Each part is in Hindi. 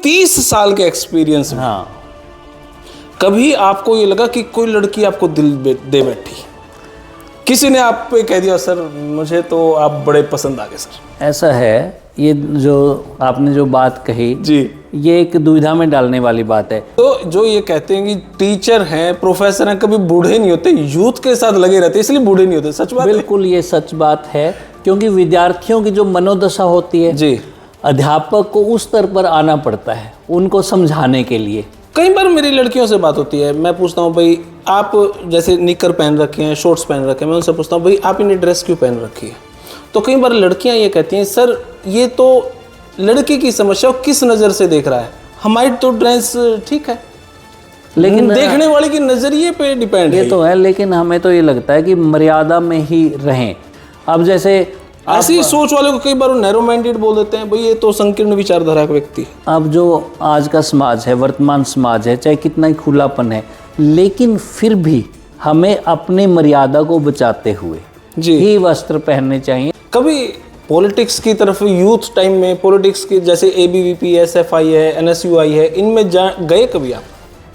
30 साल के एक्सपीरियंस में हाँ, कभी आपको ये लगा कि कोई लड़की आपको दिल दे बैठी, किसी ने आप पे कह दिया सर मुझे तो आप बड़े पसंद आ गए सर? ऐसा है। ये जो आपने जो बात कही जी, ये एक दुविधा में डालने वाली बात है। तो जो ये कहते हैं कि टीचर हैं, प्रोफेसर हैं, कभी बूढ़े नहीं होते, यूथ के साथ लगे रहते इसलिए बूढ़े नहीं होते, सच बात है? बिल्कुल ये सच बात है, क्योंकि विद्यार्थियों की जो मनोदशा होती है जी, अध्यापक को उस स्तर पर आना पड़ता है उनको समझाने के लिए। कई बार मेरी लड़कियों से बात होती है, मैं पूछता हूँ भाई आप जैसे निकर पहन रखे हैं, शॉर्ट्स पहन रखे हैं, मैं उनसे पूछता हूँ भाई आप इन्हें ड्रेस क्यों पहन रखी है? तो कई बार लड़कियाँ ये कहती हैं सर ये तो लड़के की समस्या किस नज़र से देख रहा है, हमारी तो ड्रेस ठीक है, लेकिन देखने वाले की नज़रिए पे डिपेंड है। ये तो है, लेकिन हमें तो ये लगता है कि मर्यादा में ही रहें। अब जैसे ऐसी सोच वाले को कई बार नैरो माइंडेड बोल देते हैं, भाई ये तो संकीर्ण विचारधारा का व्यक्ति है। अब जो आज का समाज है, वर्तमान समाज है, चाहे कितना ही खुलापन है, लेकिन फिर भी हमें अपनी मर्यादा को बचाते हुए ही वस्त्र पहनने चाहिए। कभी पॉलिटिक्स की तरफ यूथ टाइम में पॉलिटिक्स की जैसे ABVP SFI है, NSUI है, इनमें गए कभी आप?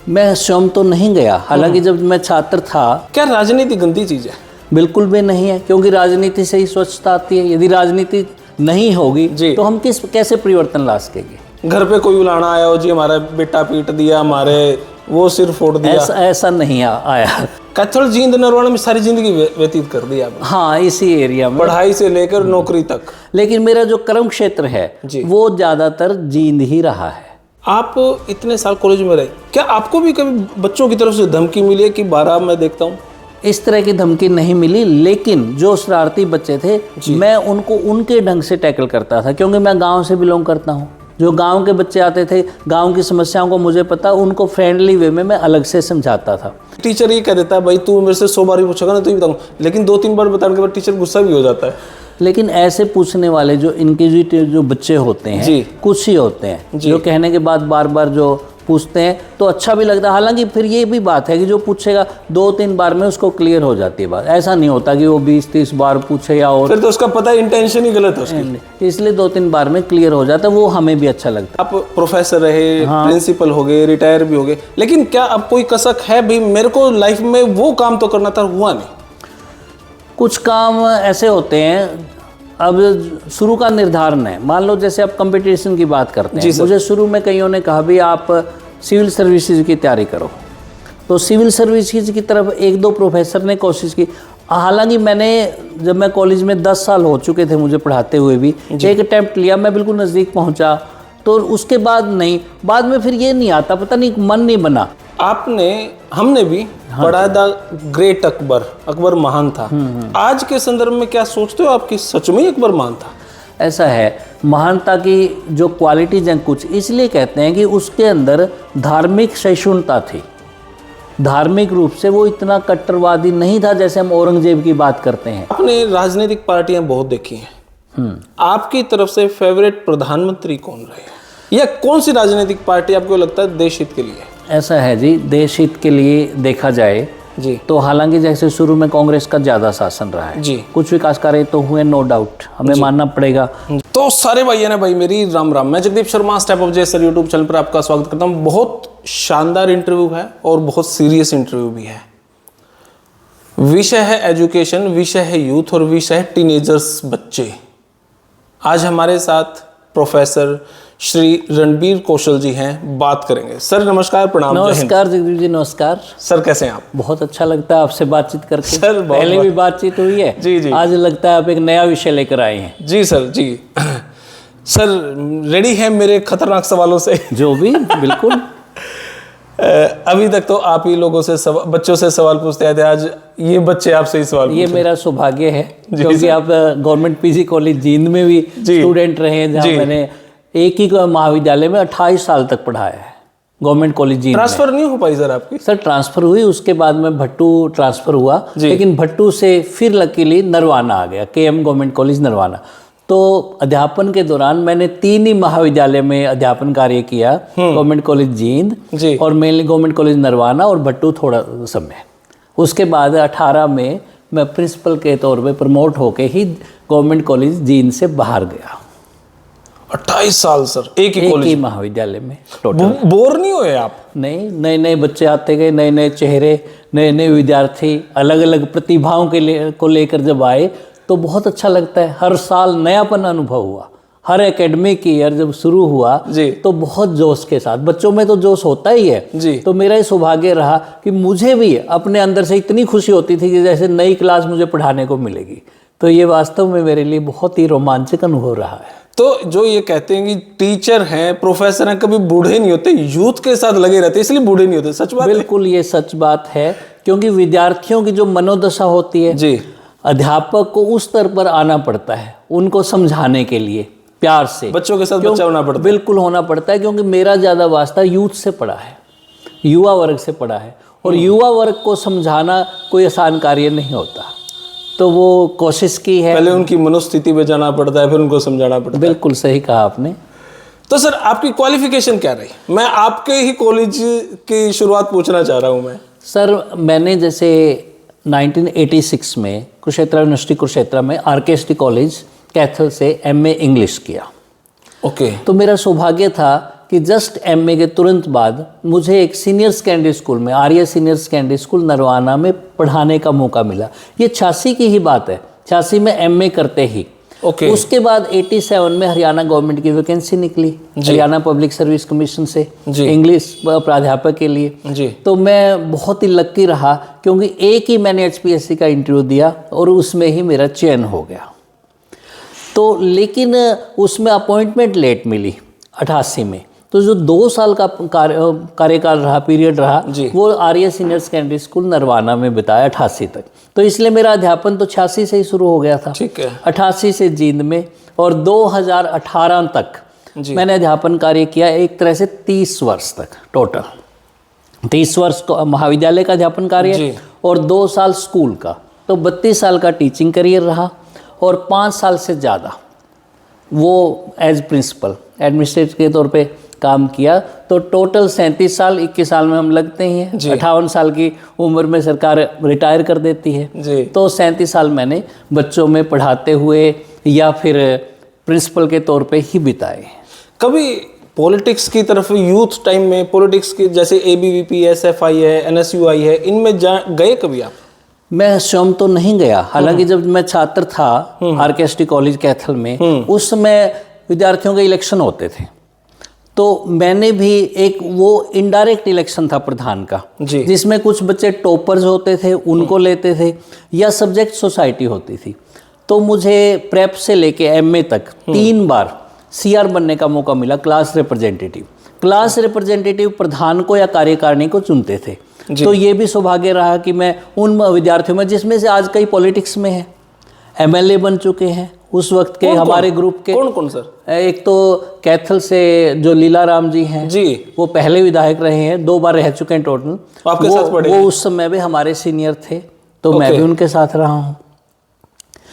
मैं स्वयं तो नहीं गया, हालांकि जब मैं छात्र था। क्या राजनीति गंदी चीज़ है? बिल्कुल भी नहीं है, क्योंकि राजनीति से ही स्वच्छता आती है। यदि राजनीति नहीं होगी तो हम कैसे परिवर्तन ला सकेंगे? घर पे कोई बुलाना आया हो जी हमारा बेटा पीट दिया, हमारे वो सिर फोड़ दिया, ऐसा नहीं आया। कैथल जींद नरवाना में सारी जिंदगी व्यतीत कर दी आपने। हाँ, इसी एरिया में, पढ़ाई से लेकर नौकरी तक। लेकिन मेरा जो कर्म क्षेत्र है वो ज्यादातर जींद ही रहा है। आप इतने साल कॉलेज में रहे, क्या आपको भी कभी बच्चों की तरफ से धमकी मिली है कि 12 मैं देखता हूँ? इस तरह की धमकी नहीं मिली, लेकिन जो शरारती बच्चे थे मैं उनको उनके ढंग से टैकल करता था, क्योंकि मैं गांव से बिलोंग करता हूँ। जो गांव के बच्चे आते थे, गांव की समस्याओं को मुझे पता, उनको फ्रेंडली वे में मैं अलग से समझाता था। टीचर ये कह देता है भाई तू मेरे से 100 बार ही पूछेगा ना तो ही बताऊँ, लेकिन 2-3 बार बताने के बाद टीचर गुस्सा भी हो जाता है। लेकिन ऐसे पूछने वाले जो इंक्विजिटिव जो बच्चे होते हैं, कुछ ही होते हैं जो कहने के बाद बार बार जो पूछते हैं, तो अच्छा भी लगता है। हालांकि फिर ये भी बात है कि जो पूछेगा 2-3 बार में उसको क्लियर हो जाती है बात। ऐसा नहीं होता कि वो 20-30 बार पूछे या और, फिर तो उसका पता है इंटेंशन ही गलत है उसकी, इसलिए 2-3 बार में क्लियर हो जाता है, वो हमें भी अच्छा लगता है। आप प्रोफेसर रहे, प्रिंसिपल हो गए, रिटायर भी हो गए, लेकिन क्या अब कोई कसक है भाई मेरे को लाइफ में वो काम तो करना था, हुआ नहीं? कुछ काम ऐसे होते हैं, अब शुरू का निर्धारण है। मान लो जैसे आप कंपटीशन की बात करते हैं, मुझे शुरू में कईयों ने कहा भी आप सिविल सर्विसेज की तैयारी करो, तो सिविल सर्विसेज की तरफ 1-2 प्रोफेसर ने कोशिश की। हालांकि मैंने जब मैं कॉलेज में 10 साल हो चुके थे मुझे पढ़ाते हुए भी, एक अटैम्प्ट लिया, मैं बिल्कुल नज़दीक पहुंचा, तो उसके बाद नहीं, बाद में फिर ये नहीं आता, पता नहीं मन नहीं बना। हमने भी पढ़ा था ग्रेट अकबर महान था। आज के संदर्भ में क्या सोचते हो आपकी, सच में अकबर महान था? ऐसा है, महानता की जो क्वालिटीज हैं कुछ इसलिए कहते हैं कि उसके अंदर धार्मिक सहिष्णुता थी। धार्मिक रूप से वो इतना कट्टरवादी नहीं था जैसे हम औरंगजेब की बात करते हैं। आपने राजनीतिक पार्टियां बहुत देखी हैं, आपकी तरफ से फेवरेट प्रधानमंत्री कौन रहे, या कौन सी राजनीतिक पार्टी आपको लगता है देश हित के लिए? ऐसा है जी, देश हित के लिए देखा जाए जी तो हालांकि जैसे शुरू में कांग्रेस का ज्यादा शासन रहा है जी, कुछ विकास कार्य तो हुए, नो डाउट, हमें मानना पड़ेगा। तो सारे भाइयों ने भाई मेरी राम राम, मैं जगदीप शर्मा, स्टेप ऑफ जय सर यूट्यूब चैनल पर आपका स्वागत करता हूँ। बहुत शानदार इंटरव्यू है और बहुत सीरियस इंटरव्यू भी है। विषय है एजुकेशन, विषय है यूथ और विषय है टीनेजर्स, बच्चे। आज हमारे साथ प्रोफेसर श्री रणबीर कौशल जी हैं, बात करेंगे। सर नमस्कार, प्रणाम। नमस्कार जगदीप जी, नमस्कार सर, कैसे हैं आप? बहुत अच्छा लगता है आपसे बातचीत करके। सर पहले भी बातचीत हुई है जी, आज लगता है आप एक नया विषय लेकर आए हैं। जी सर, जी सर, रेडी हैं मेरे खतरनाक सवालों से? जो भी, बिल्कुल। अभी तक तो आप ही लोगों से बच्चों से सवाल पूछते आए थे, आज ये बच्चे आपसे ही सवाल ये मेरा सौभाग्य है क्योंकि आप गवर्नमेंट पीजी कॉलेज जींद में भी स्टूडेंट रहे हैं, जहाँ मैंने एक ही महाविद्यालय में 28 साल तक पढ़ाया है, गवर्नमेंट कॉलेज जींद। ट्रांसफर नहीं हो पाई सर आपकी? सर ट्रांसफर हुई, उसके बाद में भट्टू ट्रांसफर हुआ, लेकिन भट्टू से फिर लकीली नरवाना आ गया, KM गवर्नमेंट कॉलेज नरवाना। तो अध्यापन के दौरान मैंने 3 ही महाविद्यालय में अध्यापन कार्य किया, गवर्नमेंट कॉलेज जींद और मेनली गवर्नमेंट कॉलेज नरवाना और भट्टू थोड़ा समय। उसके बाद 18 में मैं प्रिंसिपल के तौर पे प्रमोट होके ही गवर्नमेंट कॉलेज जींद से बाहर गया। 28 साल सर, एक ही एक ही कॉलेज। महाविद्यालय में टोटल। बोर नहीं हुए आप? नहीं, नए नए बच्चे आते गए, नए नए चेहरे, नए नए विद्यार्थी अलग अलग प्रतिभाओं को लेकर जब आए तो बहुत अच्छा लगता है। हर साल नयापन अनुभव हुआ। हर एकेडमिक ईयर जब शुरू हुआ जी। तो बहुत जोश के साथ, बच्चों में तो जोश होता ही है जी। तो मेरा ये सौभाग्य रहा कि मुझे भी अपने अंदर से इतनी खुशी होती थी कि जैसे नई क्लास मुझे पढ़ाने को मिलेगी। तो ये वास्तव में मेरे लिए बहुत ही रोमांचक अनुभव रहा है। तो जो ये कहते हैं कि टीचर हैं, प्रोफेसर हैं, कभी बूढ़े नहीं होते, यूथ के साथ लगे रहते इसलिए बूढ़े नहीं होते, सच बात है? बिल्कुल ये सच बात है, क्योंकि विद्यार्थियों की जो मनोदशा होती है जी। अध्यापक को उस स्तर पर आना पड़ता है उनको समझाने के लिए, प्यार से बच्चों के साथ बच्चा होना पड़ता है। बिल्कुल होना पड़ता है, क्योंकि मेरा ज़्यादा वास्ता यूथ से पड़ा है, युवा वर्ग से पड़ा है, और युवा वर्ग को समझाना कोई आसान कार्य नहीं होता। तो वो कोशिश की है। पहले उनकी मनोस्थिति पे जाना पड़ता है, फिर उनको समझाना पड़ता है। बिल्कुल सही कहा आपने। तो सर आपकी क्वालिफिकेशन क्या रही? मैं आपके ही कॉलेज की शुरुआत पूछना चाह रहा हूँ मैं। सर मैंने जैसे 1986 में कुरुक्षेत्र यूनिवर्सिटी कुरुक्षेत्र में RKST कॉलेज कैथल से MA इंग्लिश किया। ओके। तो मेरा सौभाग्य था कि जस्ट MA के तुरंत बाद मुझे एक सीनियर सेकेंडरी स्कूल में, आर्य सीनियर सेकेंडरी स्कूल नरवाना में पढ़ाने का मौका मिला। ये 86 की ही बात है, 86 में MA करते ही। ओके। उसके बाद 87 में हरियाणा गवर्नमेंट की वैकेंसी निकली, हरियाणा पब्लिक सर्विस कमीशन से इंग्लिश प्राध्यापक के लिए। जी। तो मैं बहुत ही लक्की रहा, क्योंकि एक ही मैंने HPSC का इंटरव्यू दिया और उसमें ही मेरा चयन हो गया। तो लेकिन उसमें अपॉइंटमेंट लेट मिली 88 में। तो जो 2 साल का कार्यकाल रहा, पीरियड रहा, वो आर्य सीनियर सेकेंडरी स्कूल नरवाना में बिताया 88 तक। तो इसलिए मेरा अध्यापन तो 86 से ही शुरू हो गया था। ठीक है। 88 से जींद में, और 2018 तक मैंने अध्यापन कार्य किया, एक तरह से 30 वर्ष तक टोटल। 30 वर्ष को महाविद्यालय का अध्यापन कार्य और 2 साल स्कूल का, तो 32 साल का टीचिंग करियर रहा, और 5 साल से ज़्यादा वो एज प्रिंसिपल एडमिनिस्ट्रेटर के तौर पे काम किया। तो टोटल 37 साल, 21 साल में हम लगते ही हैं। 58 साल की उम्र में सरकार रिटायर कर देती है जी। तो 37 साल मैंने बच्चों में पढ़ाते हुए या फिर प्रिंसिपल के तौर पे ही बिताए। कभी पॉलिटिक्स की तरफ, यूथ टाइम में पॉलिटिक्स की, जैसे ABVP SFI है, NSUI है, इनमें गए कभी आप? मैं स्वयं तो नहीं गया, हालांकि जब मैं छात्र था RKST कॉलेज कैथल में, उस समय विद्यार्थियों के इलेक्शन होते थे। तो मैंने भी एक वो इनडायरेक्ट इलेक्शन था प्रधान का, जिसमें कुछ बच्चे टॉपर्स होते थे उनको लेते थे, या सब्जेक्ट सोसाइटी होती थी। तो मुझे प्रेप से लेके MA तक 3 बार CR बनने का मौका मिला, क्लास रिप्रेजेंटेटिव। क्लास रिप्रेजेंटेटिव प्रधान को या कार्यकारिणी को चुनते थे। तो ये भी सौभाग्य रहा कि मैं उन विद्यार्थियों में, जिसमें से आज कई पॉलिटिक्स में हैं, MLA बन चुके हैं उस वक्त के हमारे ग्रुप के। कौन कौन सर? एक तो कैथल से जो लीलाराम जी हैं जी, वो पहले विधायक रहे हैं, 2 बार रह चुके हैं टोटल। आपके साथ पढ़े? वो उस समय भी हमारे सीनियर थे, तो मैं भी उनके साथ रहा हूँ।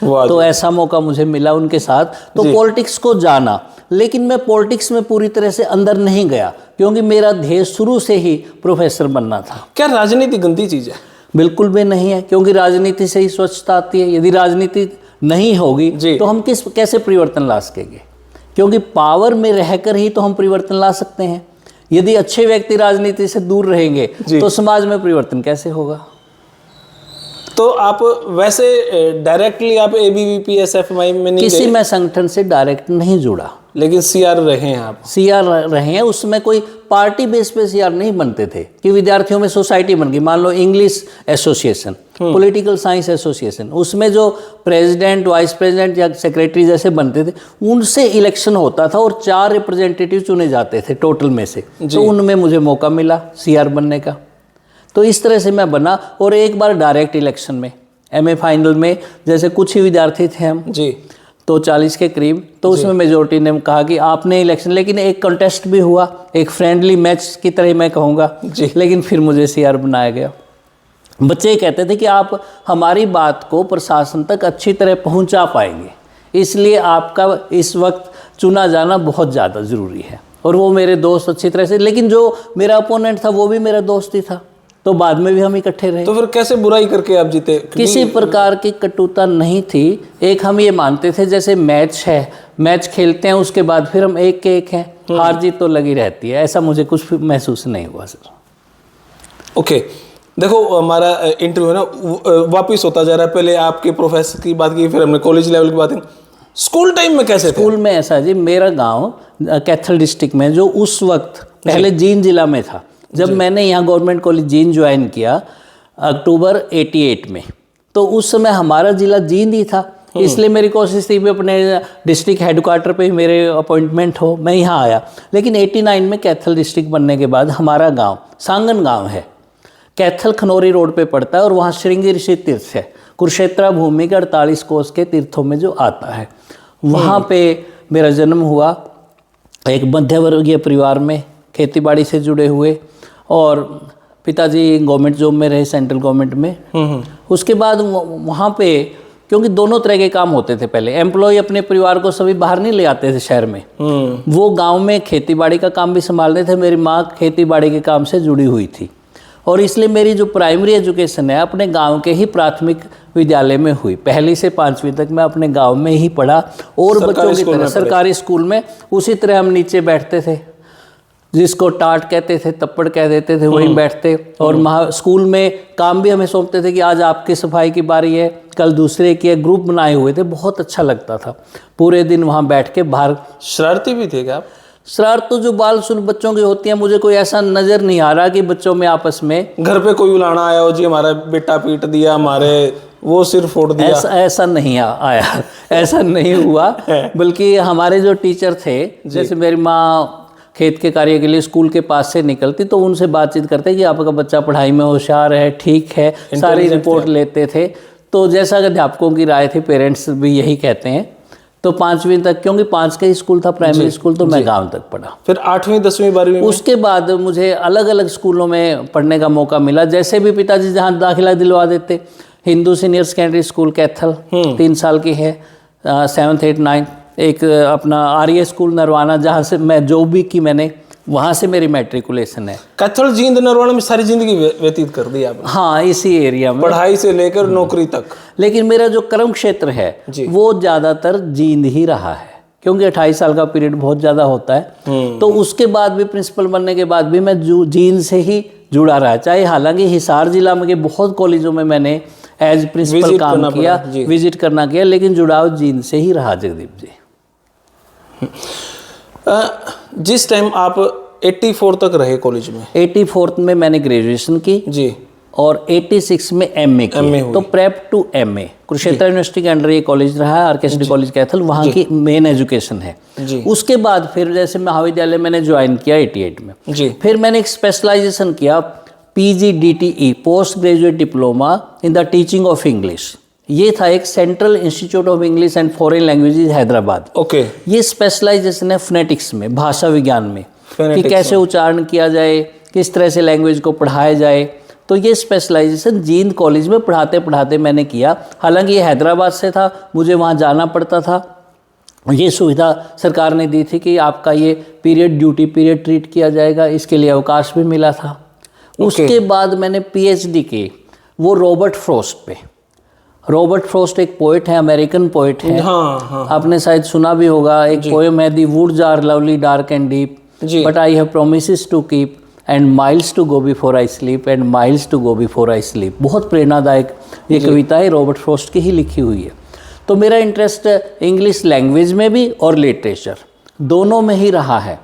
तो ऐसा मौका मुझे मिला उनके साथ, तो पॉलिटिक्स को जाना। लेकिन मैं पॉलिटिक्स में पूरी तरह से अंदर नहीं गया, क्योंकि मेरा ध्येय शुरू से ही प्रोफेसर बनना था। क्या राजनीति गंदी चीज़ है? बिल्कुल भी नहीं है, क्योंकि राजनीति से ही स्वच्छता आती है। यदि राजनीति नहीं होगी तो हम कैसे परिवर्तन ला सकेंगे? क्योंकि पावर में रहकर ही तो हम परिवर्तन ला सकते हैं। यदि अच्छे व्यक्ति राजनीति से दूर रहेंगे तो समाज में परिवर्तन कैसे होगा? तो आप वैसे डायरेक्टली आप ABVP SFI में नहीं किसी मैं संगठन से डायरेक्ट नहीं जुड़ा, लेकिन CR रहे हैं आप? CR रहे हैं। उसमें कोई पार्टी बेस पे CR नहीं बनते थे कि विद्यार्थियों में सोसाइटी बन गई, मान लो English association, political science association, उसमें जो प्रेसिडेंट, वाइस प्रेसिडेंट या सेक्रेटरी जैसे बनते थे, उनसे इलेक्शन होता था और 4 रिप्रेजेंटेटिव चुने जाते थे टोटल में से। तो उनमें मुझे मौका मिला CR बनने का। तो इस तरह से मैं बना, और एक बार डायरेक्ट इलेक्शन में MA फाइनल में, जैसे कुछ ही विद्यार्थी थे हम तो 40 के करीब, तो उसमें मेजोरिटी ने कहा कि आपने इलेक्शन, लेकिन एक कंटेस्ट भी हुआ, एक फ्रेंडली मैच की तरह मैं कहूँगा, लेकिन फिर मुझे CR बनाया गया। बच्चे कहते थे कि आप हमारी बात को प्रशासन तक अच्छी तरह पहुँचा पाएंगे, इसलिए आपका इस वक्त चुना जाना बहुत ज़्यादा ज़रूरी है। और वो मेरे दोस्त अच्छी तरह से, लेकिन जो मेरा अपोनेंट था वो भी मेरा दोस्त ही था, तो बाद में भी हम इकट्ठे रहे। तो फिर कैसे बुराई करके आप जीते? किसी प्रकार की कटुता नहीं थी। एक हम ये मानते थे जैसे मैच है, मैच खेलते हैं उसके बाद फिर हम एक के एक हैं, हार जीत तो लगी रहती है, ऐसा मुझे कुछ महसूस नहीं हुआ सर। ओके, देखो हमारा इंटरव्यू है ना वापिस होता जा रहा है। पहले आपके प्रोफेसर की बात की, फिर हमने कॉलेज लेवल की बात की। स्कूल टाइम में कैसे थे? स्कूल में ऐसा जी, मेरा गांव कैथल डिस्ट्रिक्ट में, जो उस वक्त पहले जींद जिला में था, जब मैंने यहाँ गवर्नमेंट कॉलेज जींद ज्वाइन किया अक्टूबर 88 में, तो उस समय हमारा जिला जींद ही था। इसलिए मेरी कोशिश थी भी अपने डिस्ट्रिक्ट हेडक्वार्टर पे ही मेरे अपॉइंटमेंट हो, मैं यहाँ आया। लेकिन 89 में कैथल डिस्ट्रिक्ट बनने के बाद हमारा गांव सांगन गांव है, कैथल खनौरी रोड पे पड़ता है, और वहाँ श्रृंगी ऋषि तीर्थ है, कुरुक्षेत्रा भूमि के 48 कोस के तीर्थों में जो आता है, वहाँ पे मेरा जन्म हुआ। एक मध्यवर्गीय परिवार में, खेतीबाड़ी से जुड़े हुए, और पिताजी गवर्नमेंट जॉब में रहे, सेंट्रल गवर्नमेंट में। उसके बाद वहाँ पे, क्योंकि दोनों तरह के काम होते थे पहले, एम्प्लॉय अपने परिवार को सभी बाहर नहीं ले आते थे शहर में, वो गांव में खेतीबाड़ी का काम भी संभालते थे। मेरी माँ खेतीबाड़ी के काम से जुड़ी हुई थी, और इसलिए मेरी जो प्राइमरी एजुकेशन है अपने गांव के ही प्राथमिक विद्यालय में हुई। 1ली से 5वीं तक मैं अपने गांव में ही पढ़ा, और बच्चों की तरह सरकारी स्कूल में उसी तरह हम नीचे बैठते थे, जिसको टाट कहते थे, तप्पड़ कह देते थे, वहीं बैठते। और स्कूल में काम भी हमें सौंपते थे कि आज आपकी सफाई की बारी है, कल दूसरे की है, ग्रुप बनाए हुए थे, बहुत अच्छा लगता था पूरे दिन वहाँ बैठ के। बाहर शरारती भी थे क्या आप? शरारत तो जो बाल सुन बच्चों की होती है, मुझे कोई ऐसा नज़र नहीं आ रहा कि बच्चों में आपस में घर पे कोई बुलाना आया हो, जी हमारा बेटा पीट दिया, हमारे वो सिर फोड़ दिया, ऐसा नहीं आया ऐसा नहीं हुआ। बल्कि हमारे जो टीचर थे, जैसे मेरी माँ खेत के कार्य के लिए स्कूल के पास से निकलती, तो उनसे बातचीत करते कि आपका बच्चा पढ़ाई में होशियार है, ठीक है, सारी रिपोर्ट लेते थे। तो जैसा अध्यापकों की राय थी, पेरेंट्स भी यही कहते हैं। तो 5वीं तक, क्योंकि 5 का ही स्कूल था प्राइमरी स्कूल, तो मैं गांव तक पढ़ा। फिर 8वीं 10वीं 12वीं उसके बाद मुझे अलग अलग स्कूलों में पढ़ने का मौका मिला। जैसे भी पिताजी जहाँ दाखिला दिलवा देते, Hindu senior secondary school Kaithal 3 साल की है, 7th 8th 9th। एक अपना आर्य स्कूल नरवाना, जहाँ से मैं जो भी की मैंने, वहाँ से मेरी मैट्रिकुलेशन है। कैथल जींद नरवाना में सारी जिंदगी व्यतीत कर दी आपने? हाँ, इसी एरिया में, पढ़ाई से लेकर नौकरी तक। लेकिन मेरा जो कर्म क्षेत्र है वो ज़्यादातर जींद ही रहा है, क्योंकि 28 साल का पीरियड बहुत ज़्यादा होता है। तो उसके बाद भी, प्रिंसिपल बनने के बाद भी मैं जींद से ही जुड़ा रहा, चाहे हालांकि हिसार जिला में के बहुत कॉलेजों में मैंने एज प्रिंसिपल काम किया, विजिट करना किया, लेकिन जुड़ाव जींद से ही रहा। जगदीप जी, जिस टाइम आप 84 तक रहे कॉलेज में, 84 में मैंने ग्रेजुएशन की जी, और 86 में एमए की। तो prep to MA Kurukshetra university के अंडर ये कॉलेज रहा है, आरकेएसडी कॉलेज कैथल, वहाँ की मेन एजुकेशन है जी। उसके बाद फिर जैसे महाविद्यालय मैंने ज्वाइन किया 88 में जी। फिर मैंने एक स्पेशलाइजेशन किया, PGDTE, post graduate diploma in the teaching of English. ये था एक central institute of English and foreign languages Hyderabad. Okay. ये स्पेशलाइजेशन है फोनेटिक्स में, भाषा विज्ञान में, कि कैसे उच्चारण किया जाए, किस तरह से लैंग्वेज को पढ़ाया जाए। तो ये स्पेशलाइजेशन जींद कॉलेज में पढ़ाते पढ़ाते मैंने किया। हालांकि ये हैदराबाद से था, मुझे वहाँ जाना पड़ता था। ये सुविधा सरकार ने दी थी कि आपका ये पीरियड ड्यूटी पीरियड ट्रीट किया जाएगा, इसके लिए अवकाश भी मिला था। उसके बाद मैंने PhD की, वो रॉबर्ट फ्रॉस्ट पे। रॉबर्ट फ्रॉस्ट एक पोइट है, अमेरिकन पोइट है। हाँ। आपने शायद सुना भी होगा, एक पोएम है, the woods are lovely dark and deep, but I have promises to keep and miles to go before I sleep and miles to go before I sleep. बहुत प्रेरणादायक ये कविता है, रॉबर्ट फ्रॉस्ट की ही लिखी हुई है। तो मेरा इंटरेस्ट इंग्लिश लैंग्वेज में भी और लिटरेचर दोनों में ही रहा है।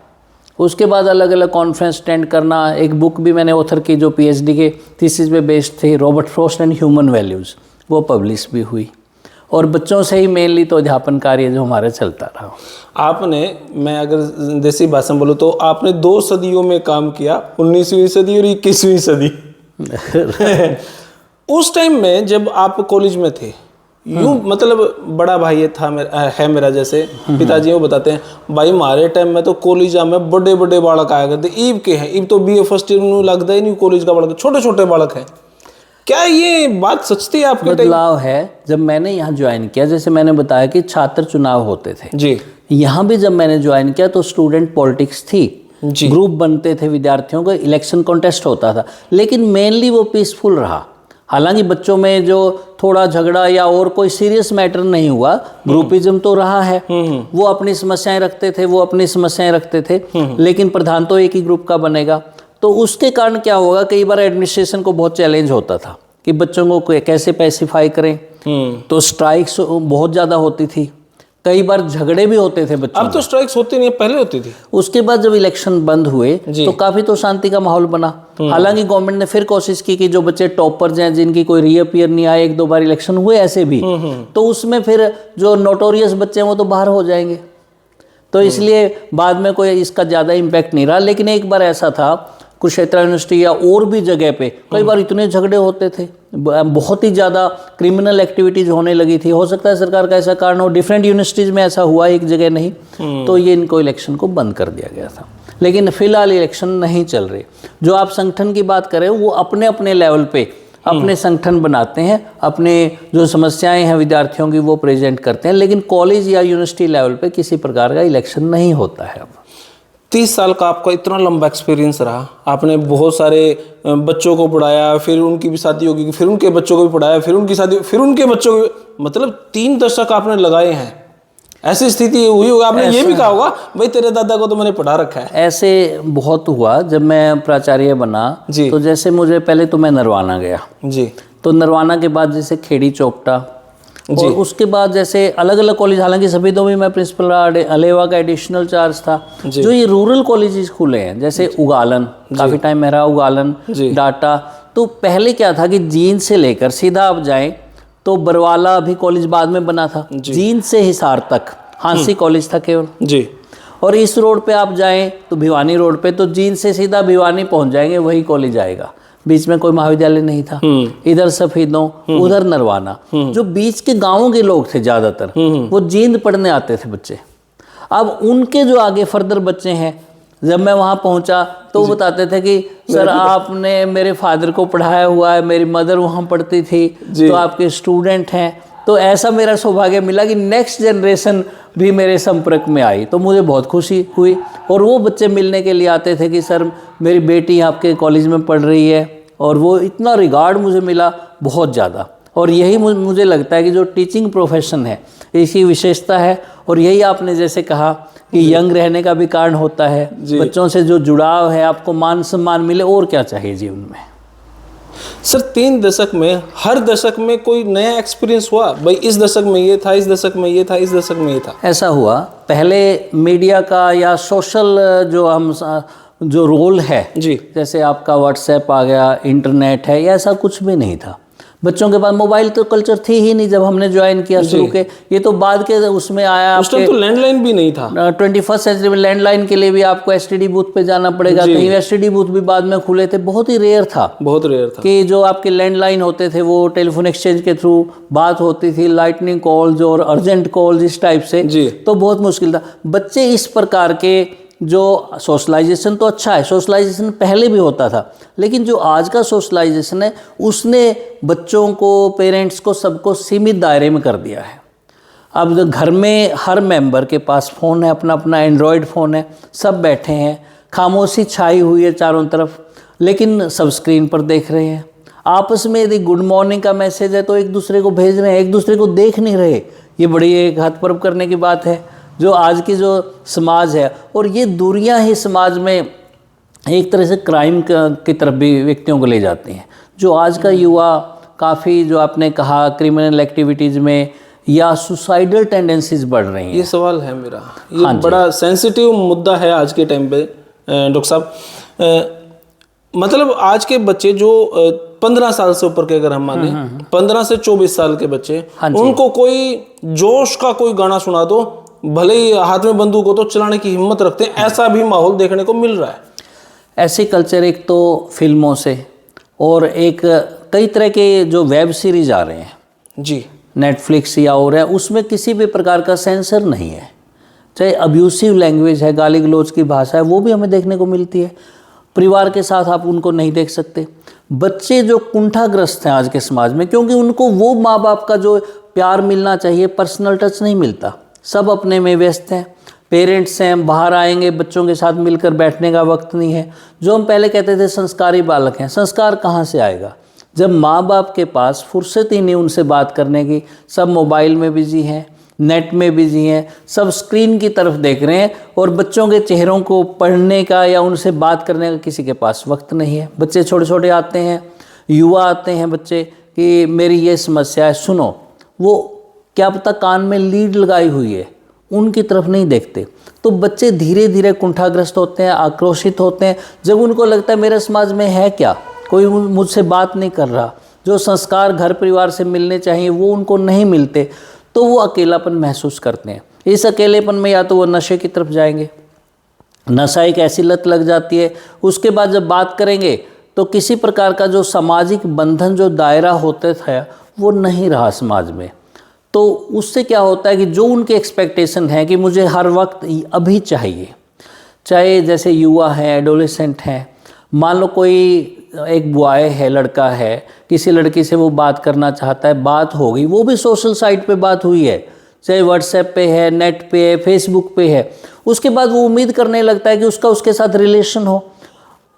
उसके बाद अलग अलग कॉन्फ्रेंस अटेंड करना, एक बुक भी मैंने ऑथर की जो PhD के थीसिस पे बेस्ड थी, Robert Frost and human values, वो पब्लिश भी हुई। और बच्चों से ही मेनली तो अध्यापन कार्य जो हमारा चलता रहा। आपने, मैं अगर देसी भाषा में बोलूँ तो आपने 2 सदियों में काम किया, 19वीं सदी और 21वीं सदी। उस टाइम में जब आप कॉलेज में थे, यूँ मतलब बड़ा भाई ये था है मेरा, जैसे पिताजी वो बताते हैं, भाई हमारे टाइम में तो कॉलेज में बड़े बड़े बालक आया करते, ईब के हैं, ईब तो BA फर्स्ट ईयर में लगता ही नहीं कॉलेज का बालक, छोटे छोटे बालक हैं। क्या ये बात सच थी आपके? बदलाव है। जब मैंने यहाँ ज्वाइन किया, जैसे मैंने बताया कि छात्र चुनाव होते थे जी, यहाँ भी जब मैंने ज्वाइन किया तो स्टूडेंट पॉलिटिक्स थी जी। ग्रुप बनते थे विद्यार्थियों का, इलेक्शन कॉन्टेस्ट होता था, लेकिन मेनली वो पीसफुल रहा। हालांकि बच्चों में जो थोड़ा झगड़ा या और कोई सीरियस मैटर नहीं हुआ, ग्रुपिज्म तो रहा है। वो अपनी समस्याएं रखते थे, वो अपनी समस्याएं रखते थे, लेकिन प्रधान तो एक ही ग्रुप का बनेगा। तो उसके कारण क्या होगा, कई बार एडमिनिस्ट्रेशन को बहुत चैलेंज होता था कि बच्चों को कैसे पैसिफाई करें। तो स्ट्राइक्स बहुत ज़्यादा होती थी, कई बार झगड़े भी होते थे बच्चों अब तो स्ट्राइक्स होती नहीं, पहले होती थी। उसके बाद जब इलेक्शन बंद हुए तो काफ़ी तो शांति का माहौल बना। हालांकि गवर्नमेंट ने फिर कोशिश की कि जो बच्चे टॉपर्स हैं, जिनकी कोई रीअपियर नहीं आए, 1-2 बार इलेक्शन हुए ऐसे भी, तो उसमें फिर जो नोटोरियस बच्चे हैं वो तो बाहर हो जाएंगे। तो इसलिए बाद में कोई इसका ज़्यादा इम्पैक्ट नहीं रहा। लेकिन एक बार ऐसा था, कुरुक्षेत्र यूनिवर्सिटी या और भी जगह पे कई बार इतने झगड़े होते थे, बहुत ही ज़्यादा क्रिमिनल एक्टिविटीज़ होने लगी थी। हो सकता है सरकार का ऐसा कारण हो, डिफरेंट यूनिवर्सिटीज़ में ऐसा हुआ, एक जगह नहीं, तो ये इनको इलेक्शन को बंद कर दिया गया था। लेकिन फिलहाल इलेक्शन नहीं चल रहे। जो आप संगठन की बात करें, वो अपने अपने लेवल पे अपने संगठन बनाते हैं, अपने जो समस्याएं हैं विद्यार्थियों की वो प्रेजेंट करते हैं, लेकिन कॉलेज या यूनिवर्सिटी लेवल पे किसी प्रकार का इलेक्शन नहीं होता है। अब 30 साल का आपका इतना लंबा एक्सपीरियंस रहा, आपने बहुत सारे बच्चों को पढ़ाया, फिर उनकी भी शादी होगी, फिर उनके बच्चों को भी पढ़ाया, फिर उनकी शादी, फिर उनके बच्चों को, मतलब 3 दशक आपने लगाए हैं। ऐसी स्थिति हुई होगी, आपने ये भी कहा होगा भाई तेरे दादा को तो मैंने पढ़ा रखा है। ऐसे बहुत हुआ। जब मैं प्राचार्य बना तो जैसे मुझे पहले तो मैं नरवाना गया जी, तो नरवाना के बाद जैसे खेड़ी चौपटा, और उसके बाद जैसे अलग अलग कॉलेज, हालांकि सभी तो भी मैं प्रिंसिपल रहा, अलेवा का एडिशनल चार्ज था। जो ये रूरल कॉलेजेस खुले हैं, जैसे उगालन, काफ़ी टाइम में रहा उगालन, डाटा। तो पहले क्या था कि जींद से लेकर सीधा आप जाएं तो बरवाला भी कॉलेज बाद में बना था, जींद से हिसार तक हांसी कॉलेज था केवल जी। और इस रोड पे आप जाएं तो भिवानी रोड पे, तो जींद से सीधा भिवानी पहुंच जाएंगे, वही कॉलेज आएगा। बीच में कोई महाविद्यालय नहीं था। इधर सफेदों, उधर नरवाना। जो बीच के गांवों के लोग थे ज्यादातर, वो जींद पढ़ने आते थे बच्चे। अब उनके जो आगे फर्दर बच्चे हैं, जब मैं वहां पहुंचा तो वो बताते थे कि सर आपने मेरे फादर को पढ़ाया हुआ है, मेरी मदर वहां पढ़ती थी, तो आपके स्टूडेंट हैं। तो ऐसा मेरा सौभाग्य मिला कि नेक्स्ट जनरेशन भी मेरे संपर्क में आई, तो मुझे बहुत खुशी हुई। और वो बच्चे मिलने के लिए आते थे कि सर मेरी बेटी आपके कॉलेज में पढ़ रही है, और वो इतना रिगार्ड मुझे मिला बहुत ज़्यादा। और यही मुझे लगता है कि जो टीचिंग प्रोफेशन है, इसकी विशेषता है। और यही आपने जैसे कहा कि यंग रहने का भी कारण होता है, बच्चों से जो जुड़ाव है, आपको मान सम्मान मिले, और क्या चाहिए जीवन में। सर 3 दशक में, हर दशक में कोई नया एक्सपीरियंस हुआ, भाई इस दशक में ये था, इस दशक में ये था, इस दशक में ये था? ऐसा हुआ, पहले मीडिया का या सोशल जो रोल है जी, जैसे आपका व्हाट्सएप आ गया, इंटरनेट है, ऐसा कुछ भी नहीं था। बच्चों के पास मोबाइल तो कल्चर थी ही नहीं जब हमने ज्वाइन किया शुरू के, ये तो बाद के उसमें आया। उस टाइम तो लैंडलाइन भी नहीं था। 21st सेंचुरी में लैंडलाइन के लिए भी आपको एसटीडी बूथ पे जाना पड़ेगा, कहीं एसटीडी बूथ भी बाद में खुले थे। बहुत ही रेयर था, बहुत रेयर था कि जो आपके लैंडलाइन होते थे वो टेलीफोन एक्सचेंज के थ्रू बात होती थी, लाइटनिंग कॉल्स और अर्जेंट कॉल्स इस टाइप से, तो बहुत मुश्किल था। बच्चे इस प्रकार के जो सोशलाइजेशन तो अच्छा है, सोशलाइजेशन पहले भी होता था, लेकिन जो आज का सोशलाइजेशन है उसने बच्चों को, पेरेंट्स को, सबको सीमित दायरे में कर दिया है। अब घर में हर मेंबर के पास फ़ोन है, अपना अपना एंड्रॉयड फ़ोन है, सब बैठे हैं, खामोशी छाई हुई है चारों तरफ, लेकिन सब स्क्रीन पर देख रहे हैं। आपस में यदि गुड मॉर्निंग का मैसेज है तो एक दूसरे को भेज रहे हैं, एक दूसरे को देख नहीं रहे। ये बड़ी एक हाथ पर्व करने की बात है जो आज की जो समाज है। और ये दूरियां ही समाज में एक तरह से क्राइम की तरफ भी व्यक्तियों को ले जाती हैं। जो आज का युवा काफ़ी, जो आपने कहा, क्रिमिनल एक्टिविटीज़ में या सुसाइडल टेंडेंसीज बढ़ रही हैं। ये सवाल है मेरा, ये बड़ा सेंसिटिव मुद्दा है आज के टाइम पे डॉक्टर साहब। मतलब आज के बच्चे जो 15 साल से ऊपर के, अगर हम माने 15 से 24 साल के बच्चे, उनको कोई जोश का कोई गाना सुना दो, भले ही हाथ में बंदूक हो तो चलाने की हिम्मत रखते हैं, ऐसा भी माहौल देखने को मिल रहा है। ऐसे कल्चर एक तो फिल्मों से, और एक कई तरह के जो वेब सीरीज आ रहे हैं जी, नेटफ्लिक्स या और है, उसमें किसी भी प्रकार का सेंसर नहीं है। चाहे अब्यूसिव लैंग्वेज है, गाली गलौज की भाषा है, वो भी हमें देखने को मिलती है। परिवार के साथ आप उनको नहीं देख सकते। बच्चे जो कुंठाग्रस्त हैं आज के समाज में, क्योंकि उनको वो माँ बाप का जो प्यार मिलना चाहिए, पर्सनल टच नहीं मिलता, सब अपने में व्यस्त हैं। पेरेंट्स हैं, बाहर आएंगे, बच्चों के साथ मिलकर बैठने का वक्त नहीं है। जो हम पहले कहते थे संस्कारी बालक हैं, संस्कार कहाँ से आएगा जब माँ बाप के पास फुर्सत ही नहीं उनसे बात करने की। सब मोबाइल में बिजी हैं, नेट में बिजी हैं, सब स्क्रीन की तरफ देख रहे हैं और बच्चों के चेहरों को पढ़ने का या उनसे बात करने का किसी के पास वक्त नहीं है। बच्चे छोटे छोटे आते हैं, युवा आते हैं बच्चे कि मेरी ये समस्या है सुनो, वो क्या पता कान में लीड लगाई हुई है, उनकी तरफ नहीं देखते। तो बच्चे धीरे धीरे कुंठाग्रस्त होते हैं, आक्रोशित होते हैं। जब उनको लगता है मेरे समाज में है क्या, कोई मुझसे बात नहीं कर रहा, जो संस्कार घर परिवार से मिलने चाहिए वो उनको नहीं मिलते, तो वो अकेलापन महसूस करते हैं। इस अकेलेपन में या तो वो नशे की तरफ जाएंगे, नशा एक ऐसी लत लग जाती है। उसके बाद जब बात करेंगे तो किसी प्रकार का जो सामाजिक बंधन, जो दायरा होता था, वो नहीं रहा समाज में। तो उससे क्या होता है कि जो उनके एक्सपेक्टेशन है कि मुझे हर वक्त अभी चाहिए, चाहे जैसे युवा है, एडोलेसेंट हैं, मान लो कोई एक बॉय है, लड़का है, किसी लड़की से वो बात करना चाहता है, बात हो गई, वो भी सोशल साइट पे बात हुई है, चाहे व्हाट्सएप पे है, नेट पे है, फेसबुक पे है। उसके बाद वो उम्मीद करने लगता है कि उसके साथ रिलेशन हो,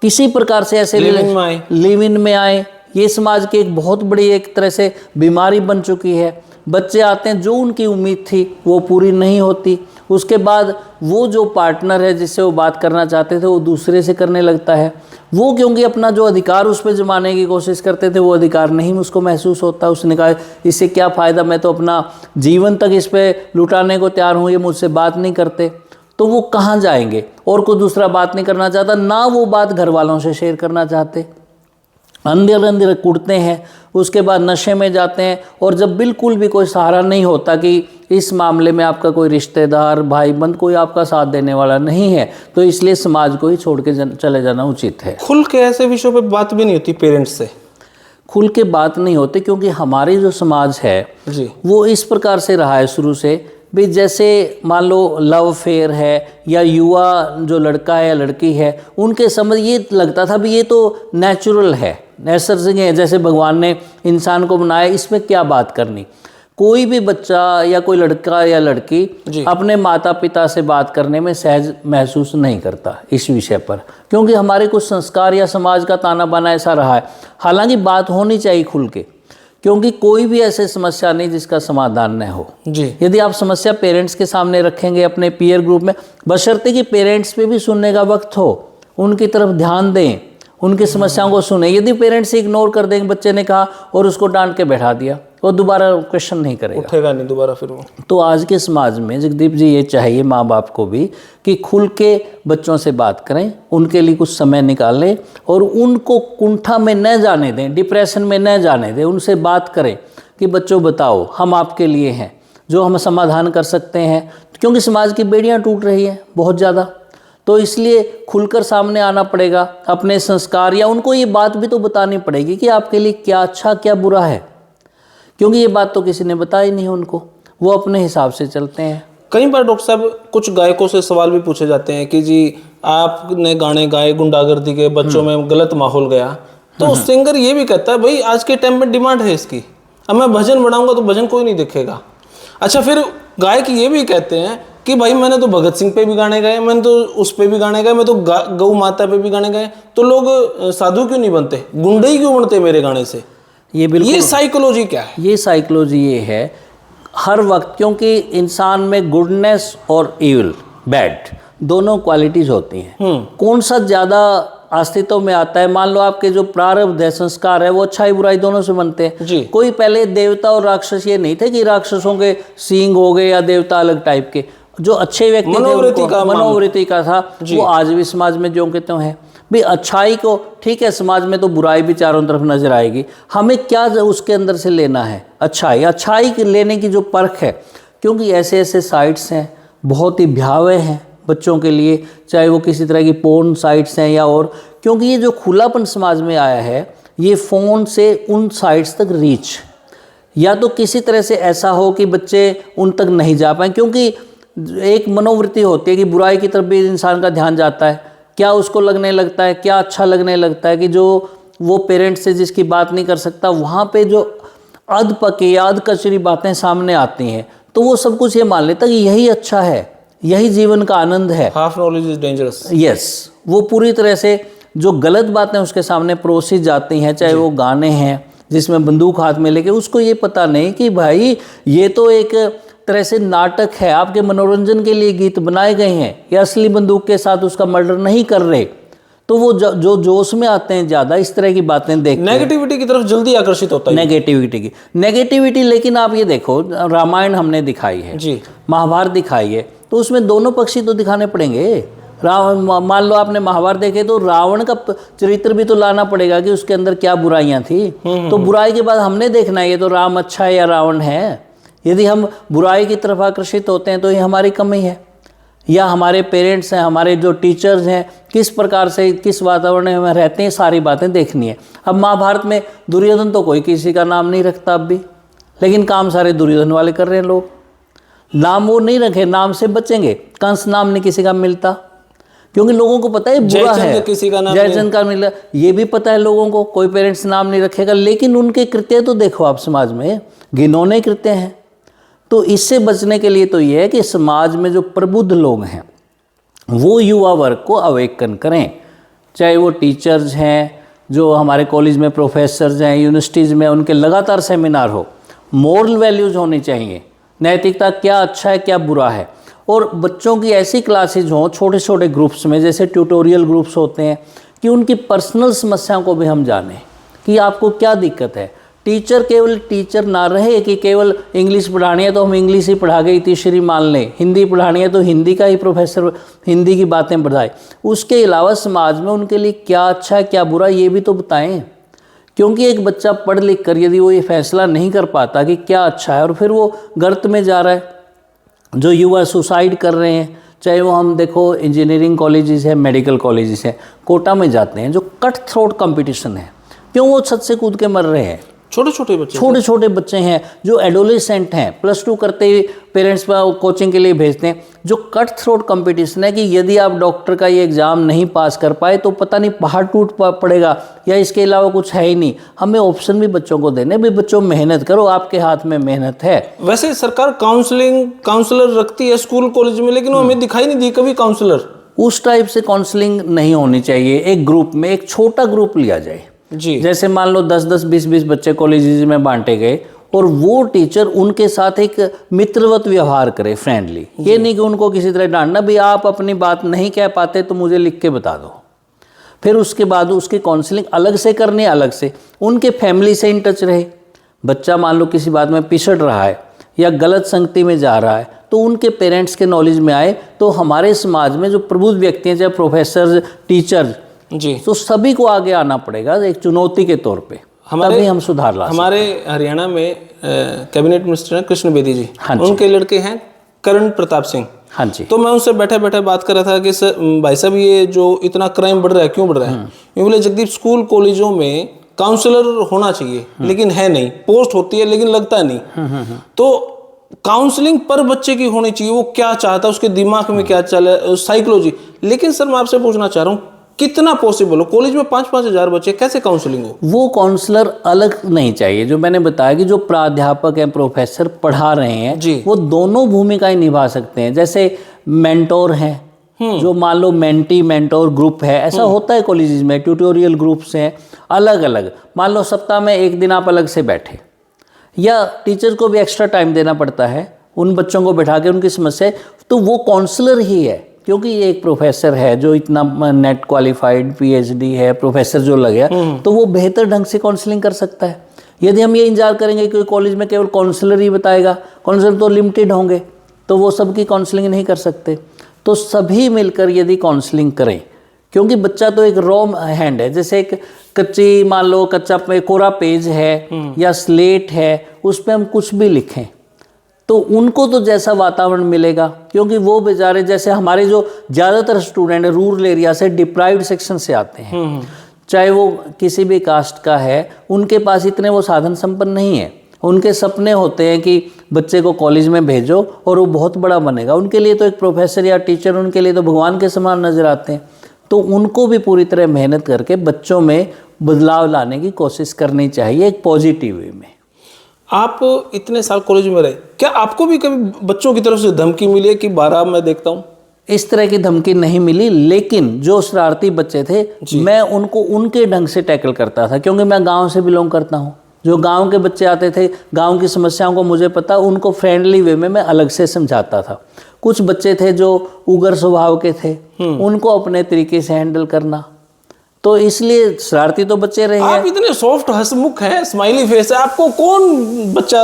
किसी प्रकार से ऐसे लिव इन में आए। ये समाज की एक बहुत बड़ी एक तरह से बीमारी बन चुकी है। बच्चे आते हैं, जो उनकी उम्मीद थी वो पूरी नहीं होती। उसके बाद वो जो पार्टनर है जिससे वो बात करना चाहते थे वो दूसरे से करने लगता है। वो क्योंकि अपना जो अधिकार उस पर जमाने की कोशिश करते थे वो अधिकार नहीं उसको महसूस होता। उसने कहा इससे क्या फ़ायदा, मैं तो अपना जीवन तक इस पर लुटाने को तैयार हूँ, ये मुझसे बात नहीं करते। तो वो कहाँ जाएंगे, और कोई दूसरा बात नहीं करना चाहता, ना वो बात घर वालों से शेयर करना चाहते, अंदर अंदर कुड़ते हैं। उसके बाद नशे में जाते हैं, और जब बिल्कुल भी कोई सहारा नहीं होता कि इस मामले में आपका कोई रिश्तेदार, भाई बंद, कोई आपका साथ देने वाला नहीं है, तो इसलिए समाज को ही छोड़ के चले जाना उचित है। खुल के ऐसे विषयों पे बात भी नहीं होती पेरेंट्स से, खुल के बात नहीं होती, क्योंकि हमारी जो समाज है जी वो इस प्रकार से रहा है शुरू से भी। जैसे मान लो लव अफेयर है, या युवा जो लड़का है या लड़की है, उनके समझ ये लगता था भी ये तो नेचुरल है, नैसर्गिक है, जैसे भगवान ने इंसान को बनाया, इसमें क्या बात करनी। कोई भी बच्चा या कोई लड़का या लड़की अपने माता पिता से बात करने में सहज महसूस नहीं करता इस विषय पर, क्योंकि हमारे कुछ संस्कार या समाज का ताना बाना ऐसा रहा है। हालांकि बात होनी चाहिए खुल के, क्योंकि कोई भी ऐसी समस्या नहीं जिसका समाधान न हो जी। यदि आप समस्या पेरेंट्स के सामने रखेंगे अपने पीयर ग्रुप में, बशर्ते कि पेरेंट्स पे भी सुनने का वक्त हो, उनकी तरफ ध्यान दें, उनकी समस्याओं को सुने। यदि पेरेंट्स इग्नोर कर देंगे, बच्चे ने कहा और उसको डांट के बैठा दिया, वो दोबारा क्वेश्चन नहीं करेगा, उठेगा नहीं दोबारा फिर वो। तो आज के समाज में जगदीप जी ये चाहिए माँ बाप को भी कि खुल के बच्चों से बात करें, उनके लिए कुछ समय निकालें और उनको कुंठा में न जाने दें, डिप्रेशन में न जाने दें। उनसे बात करें कि बच्चों बताओ, हम आपके लिए हैं, जो हम समाधान कर सकते हैं, क्योंकि समाज की बेड़ियाँ टूट रही हैं बहुत ज़्यादा। तो इसलिए खुलकर सामने आना पड़ेगा, अपने संस्कार, या उनको ये बात भी तो बतानी पड़ेगी कि आपके लिए क्या अच्छा क्या बुरा है, क्योंकि ये बात तो किसी ने बताई नहीं उनको, वो अपने हिसाब से चलते हैं। कई बार डॉक्टर साहब कुछ गायकों से सवाल भी पूछे जाते हैं कि जी आपने गाने गाए, गुंडागर्दी के, बच्चों में गलत माहौल गया, तो सिंगर ये भी कहता है भाई आज के टाइम में डिमांड है इसकी, अब मैं भजन बढ़ाऊंगा तो भजन कोई नहीं देखेगा। अच्छा, फिर गायक ये भी कहते हैं कि भाई मैंने तो भगत सिंह पे भी गाने गाए, मैंने तो उस पे भी गाने गाए, मैं तो गौ माता पे भी गाने गाए, तो लोग साधु क्यों नहीं बनते, गुंडे ही क्यों बनते मेरे गाने से? ये बिल्कुल, ये साइकोलॉजी क्या है? ये साइकोलॉजी ये है हर वक्त, क्योंकि इंसान में गुडनेस और इविल, बैड, दोनों क्वालिटीज होती हैं। कौन सा ज़्यादा अस्तित्व में आता है? मान लो आपके जो प्रारब्ध है, संस्कार है, वो अच्छाई बुराई दोनों से बनते हैं जी। कोई पहले देवता और राक्षस ये नहीं थे कि राक्षसों के सींग हो गए या देवता अलग टाइप के। जो अच्छे व्यक्ति मनोवृत्ति का था वो आज भी समाज में जो के त्यों है। भी अच्छाई को ठीक है, समाज में तो बुराई भी चारों तरफ नजर आएगी, हमें क्या उसके अंदर से लेना है? अच्छाई लेने की जो परख है, क्योंकि ऐसे ऐसे साइट्स हैं बहुत ही भयावह हैं बच्चों के लिए, चाहे वो किसी तरह की पोर्न साइट्स हैं या और, क्योंकि ये जो खुलापन समाज में आया है, ये फ़ोन से उन साइट्स तक रीच, या तो किसी तरह से ऐसा हो कि बच्चे उन तक नहीं जा पाएँ, क्योंकि एक मनोवृत्ति होती है कि बुराई की तरफ भी इंसान का ध्यान जाता है। क्या उसको लगने लगता है, क्या अच्छा लगने लगता है कि जो वो पेरेंट्स से जिसकी बात नहीं कर सकता, वहाँ पे जो अध पकी या अध कचरी बातें सामने आती हैं, तो वो सब कुछ ये मान लेता कि यही अच्छा है, यही जीवन का आनंद है। Half knowledge is dangerous. Yes, वो पूरी तरह से जो गलत बातें उसके सामने परोसी जाती हैं, चाहे वो गाने हैं जिसमें बंदूक हाथ में लेके, उसको ये पता नहीं कि भाई ये तो एक तरह से नाटक है, आपके मनोरंजन के लिए गीत बनाए गए हैं, या असली बंदूक के साथ उसका मर्डर नहीं कर रहे। तो वो जो जोश में आते हैं ज़्यादा, इस तरह की बातें देखते हैं, नेगेटिविटी की तरफ जल्दी आकर्षित होता है। नेगेटिविटी। लेकिन आप ये देखो, रामायण हमने दिखाई है जी, महाभारत दिखाई है, तो उसमें दोनों पक्षी तो दिखाने पड़ेंगे। मान लो आपने महाभारत देखे तो रावण का चरित्र भी तो लाना पड़ेगा कि उसके अंदर क्या बुराइयां थी। तो बुराई के बाद हमने देखना है ये तो राम अच्छा है या रावण है। यदि हम बुराई की तरफ आकर्षित होते हैं तो ये हमारी कमी है, या हमारे पेरेंट्स हैं, हमारे जो टीचर्स हैं, किस प्रकार से किस वातावरण में रहते हैं, सारी बातें देखनी है। अब महाभारत में दुर्योधन तो कोई किसी का नाम नहीं रखता अब भी, लेकिन काम सारे दुर्योधन वाले कर रहे हैं लोग। नाम वो नहीं रखे, नाम से बचेंगे। कंस नाम नहीं किसी का मिलता, क्योंकि लोगों को पता है बुरा है। किसी का नाम जयचंद का मिला, ये भी पता है लोगों को, कोई पेरेंट्स नाम नहीं रखेगा। लेकिन उनके कृत्य तो देखो आप समाज में, घिनौने कृत्य हैं। तो इससे बचने के लिए तो ये है कि समाज में जो प्रबुद्ध लोग हैं वो युवा वर्ग को अवेकन करें, चाहे वो टीचर्स हैं, जो हमारे कॉलेज में प्रोफेसर्स हैं, यूनिवर्सिटीज़ में उनके लगातार सेमिनार हो, मोरल वैल्यूज़ होनी चाहिए, नैतिकता क्या अच्छा है क्या बुरा है। और बच्चों की ऐसी क्लासेज हों छोटे छोटे ग्रुप्स में, जैसे ट्यूटोरियल ग्रुप्स होते हैं, कि उनकी पर्सनल समस्याओं को भी हम जानें कि आपको क्या दिक्कत है। टीचर केवल टीचर ना रहे कि केवल इंग्लिश पढ़ानी है तो हम इंग्लिश ही पढ़ा के तीसरी मान लें, हिंदी पढ़ानी है तो हिंदी का ही प्रोफेसर हिंदी की बातें पढ़ाए। उसके अलावा समाज में उनके लिए क्या अच्छा है क्या बुरा ये भी तो बताएं। क्योंकि एक बच्चा पढ़ लिख कर यदि वो ये फैसला नहीं कर पाता कि क्या अच्छा है, और फिर वो गर्त में जा रहा है। जो युवा सुसाइड कर रहे हैं, चाहे वो हम देखो इंजीनियरिंग कॉलेजेस है, मेडिकल कॉलेजेस है, कोटा में जाते हैं, जो कट थ्रोट कंपटीशन है, क्यों वो छत से कूद के मर रहे हैं। छोटे छोटे बच्चे हैं जो एडोलेसेंट हैं, +2 करते ही पेरेंट्स कोचिंग के लिए भेजते हैं। जो कट थ्रोट कंपटीशन है कि यदि आप डॉक्टर का ये एग्ज़ाम नहीं पास कर पाए तो पता नहीं पहाड़ टूट पड़ेगा, या इसके अलावा कुछ है ही नहीं। हमें ऑप्शन भी बच्चों को देने, भी बच्चों मेहनत करो, आपके हाथ में मेहनत है। वैसे सरकार काउंसलर रखती है स्कूल कॉलेज में, लेकिन वो हमें दिखाई नहीं दी कभी काउंसलर। उस टाइप से काउंसलिंग नहीं होनी चाहिए। एक ग्रुप में एक छोटा ग्रुप लिया जाए जी, जैसे मान लो 10-10, 20-20 बच्चे कॉलेजेस में बांटे गए, और वो टीचर उनके साथ एक मित्रवत व्यवहार करे, फ्रेंडली। ये नहीं कि उनको किसी तरह डांटना, भी आप अपनी बात नहीं कह पाते तो मुझे लिख के बता दो। फिर उसके बाद उसकी काउंसलिंग अलग से करनी, अलग से उनके फैमिली से इन टच रहे। बच्चा मान लो किसी बात में पिछड़ रहा है या गलत संगति में जा रहा है, तो उनके पेरेंट्स के नॉलेज में आए। तो हमारे समाज में जो प्रबुद्ध व्यक्ति हैं, चाहे प्रोफेसर, टीचर जी, तो सभी को आगे आना पड़ेगा एक चुनौती के तौर पे, तभी हम सुधार ला सकते। हमारे हरियाणा में कैबिनेट मिनिस्टर हैं कृष्ण बेदी जी, हाँ जी, उनके लड़के हैं करण प्रताप सिंह। हाँ जी। तो मैं उनसे बैठे बैठे बात कर रहा था कि सर भाई साहब ये जो इतना क्राइम बढ़ रहा है क्यों बढ़ रहा है। ये बोले जगदीप स्कूल कॉलेजों में काउंसलर होना चाहिए, लेकिन है नहीं, पोस्ट होती है लेकिन लगता नहीं। तो काउंसलिंग पर बच्चे की होनी चाहिए, वो क्या चाहता है, उसके दिमाग में क्या चल रहा है, साइकोलॉजी। लेकिन सर मैं आपसे पूछना चाह रहा हूँ, कितना पॉसिबल हो कॉलेज में 5-5 हजार बच्चे, कैसे काउंसलिंग हो? वो काउंसलर अलग नहीं चाहिए। जो मैंने बताया कि जो प्राध्यापक हैं, प्रोफेसर पढ़ा रहे हैं जी, वो दोनों भूमिकाएं निभा सकते हैं। जैसे मेंटोर हैं, जो मान लो मेंटी मेंटोर ग्रुप है, ऐसा होता है कॉलेजेस में, ट्यूटोरियल ग्रुप्स हैं अलग अलग। मान लो सप्ताह में एक दिन आप अलग से बैठे, या टीचर को भी एक्स्ट्रा टाइम देना पड़ता है उन बच्चों को बैठा के उनकी समस्या, तो वो काउंसलर ही है। क्योंकि ये एक प्रोफेसर है जो इतना नेट क्वालिफाइड PhD है, प्रोफेसर जो लग गया, तो वो बेहतर ढंग से काउंसलिंग कर सकता है। यदि हम ये इंतजार करेंगे कि कॉलेज में केवल काउंसलर ही बताएगा, काउंसलर तो लिमिटेड होंगे, तो वो सबकी काउंसलिंग नहीं कर सकते। तो सभी मिलकर यदि काउंसलिंग करें, क्योंकि बच्चा तो एक रॉ हैंड है, जैसे एक कच्ची मान लो कच्चा कोरा पेज है या स्लेट है, उस पर हम कुछ भी लिखें तो उनको तो जैसा वातावरण मिलेगा। क्योंकि वो बेचारे, जैसे हमारे जो ज़्यादातर स्टूडेंट रूरल एरिया से, डिप्राइव्ड सेक्शन से आते हैं, चाहे वो किसी भी कास्ट का है, उनके पास इतने वो साधन संपन्न नहीं है। उनके सपने होते हैं कि बच्चे को कॉलेज में भेजो और वो बहुत बड़ा बनेगा। उनके लिए तो एक प्रोफेसर या टीचर उनके लिए तो भगवान के समान नजर आते हैं। तो उनको भी पूरी तरह मेहनत करके बच्चों में बदलाव लाने की कोशिश करनी चाहिए, एक पॉजिटिव वे में। आप इतने साल कॉलेज में रहे, क्या आपको भी कभी बच्चों की तरफ से धमकी मिली है कि 12 मैं देखता हूँ? इस तरह की धमकी नहीं मिली, लेकिन जो शरारती बच्चे थे मैं उनको उनके ढंग से टैकल करता था, क्योंकि मैं गांव से बिलोंग करता हूँ। जो गांव के बच्चे आते थे, गांव की समस्याओं को मुझे पता, उनको फ्रेंडली वे में मैं अलग से समझाता था। कुछ बच्चे थे जो उग्र स्वभाव के थे, उनको अपने तरीके से हैंडल करना। तो इसलिए शरारती तो बच्चे रहे हैं। आप इतने सॉफ्ट हंसमुख हैं, स्माइली फेस है, आपको कौन बच्चा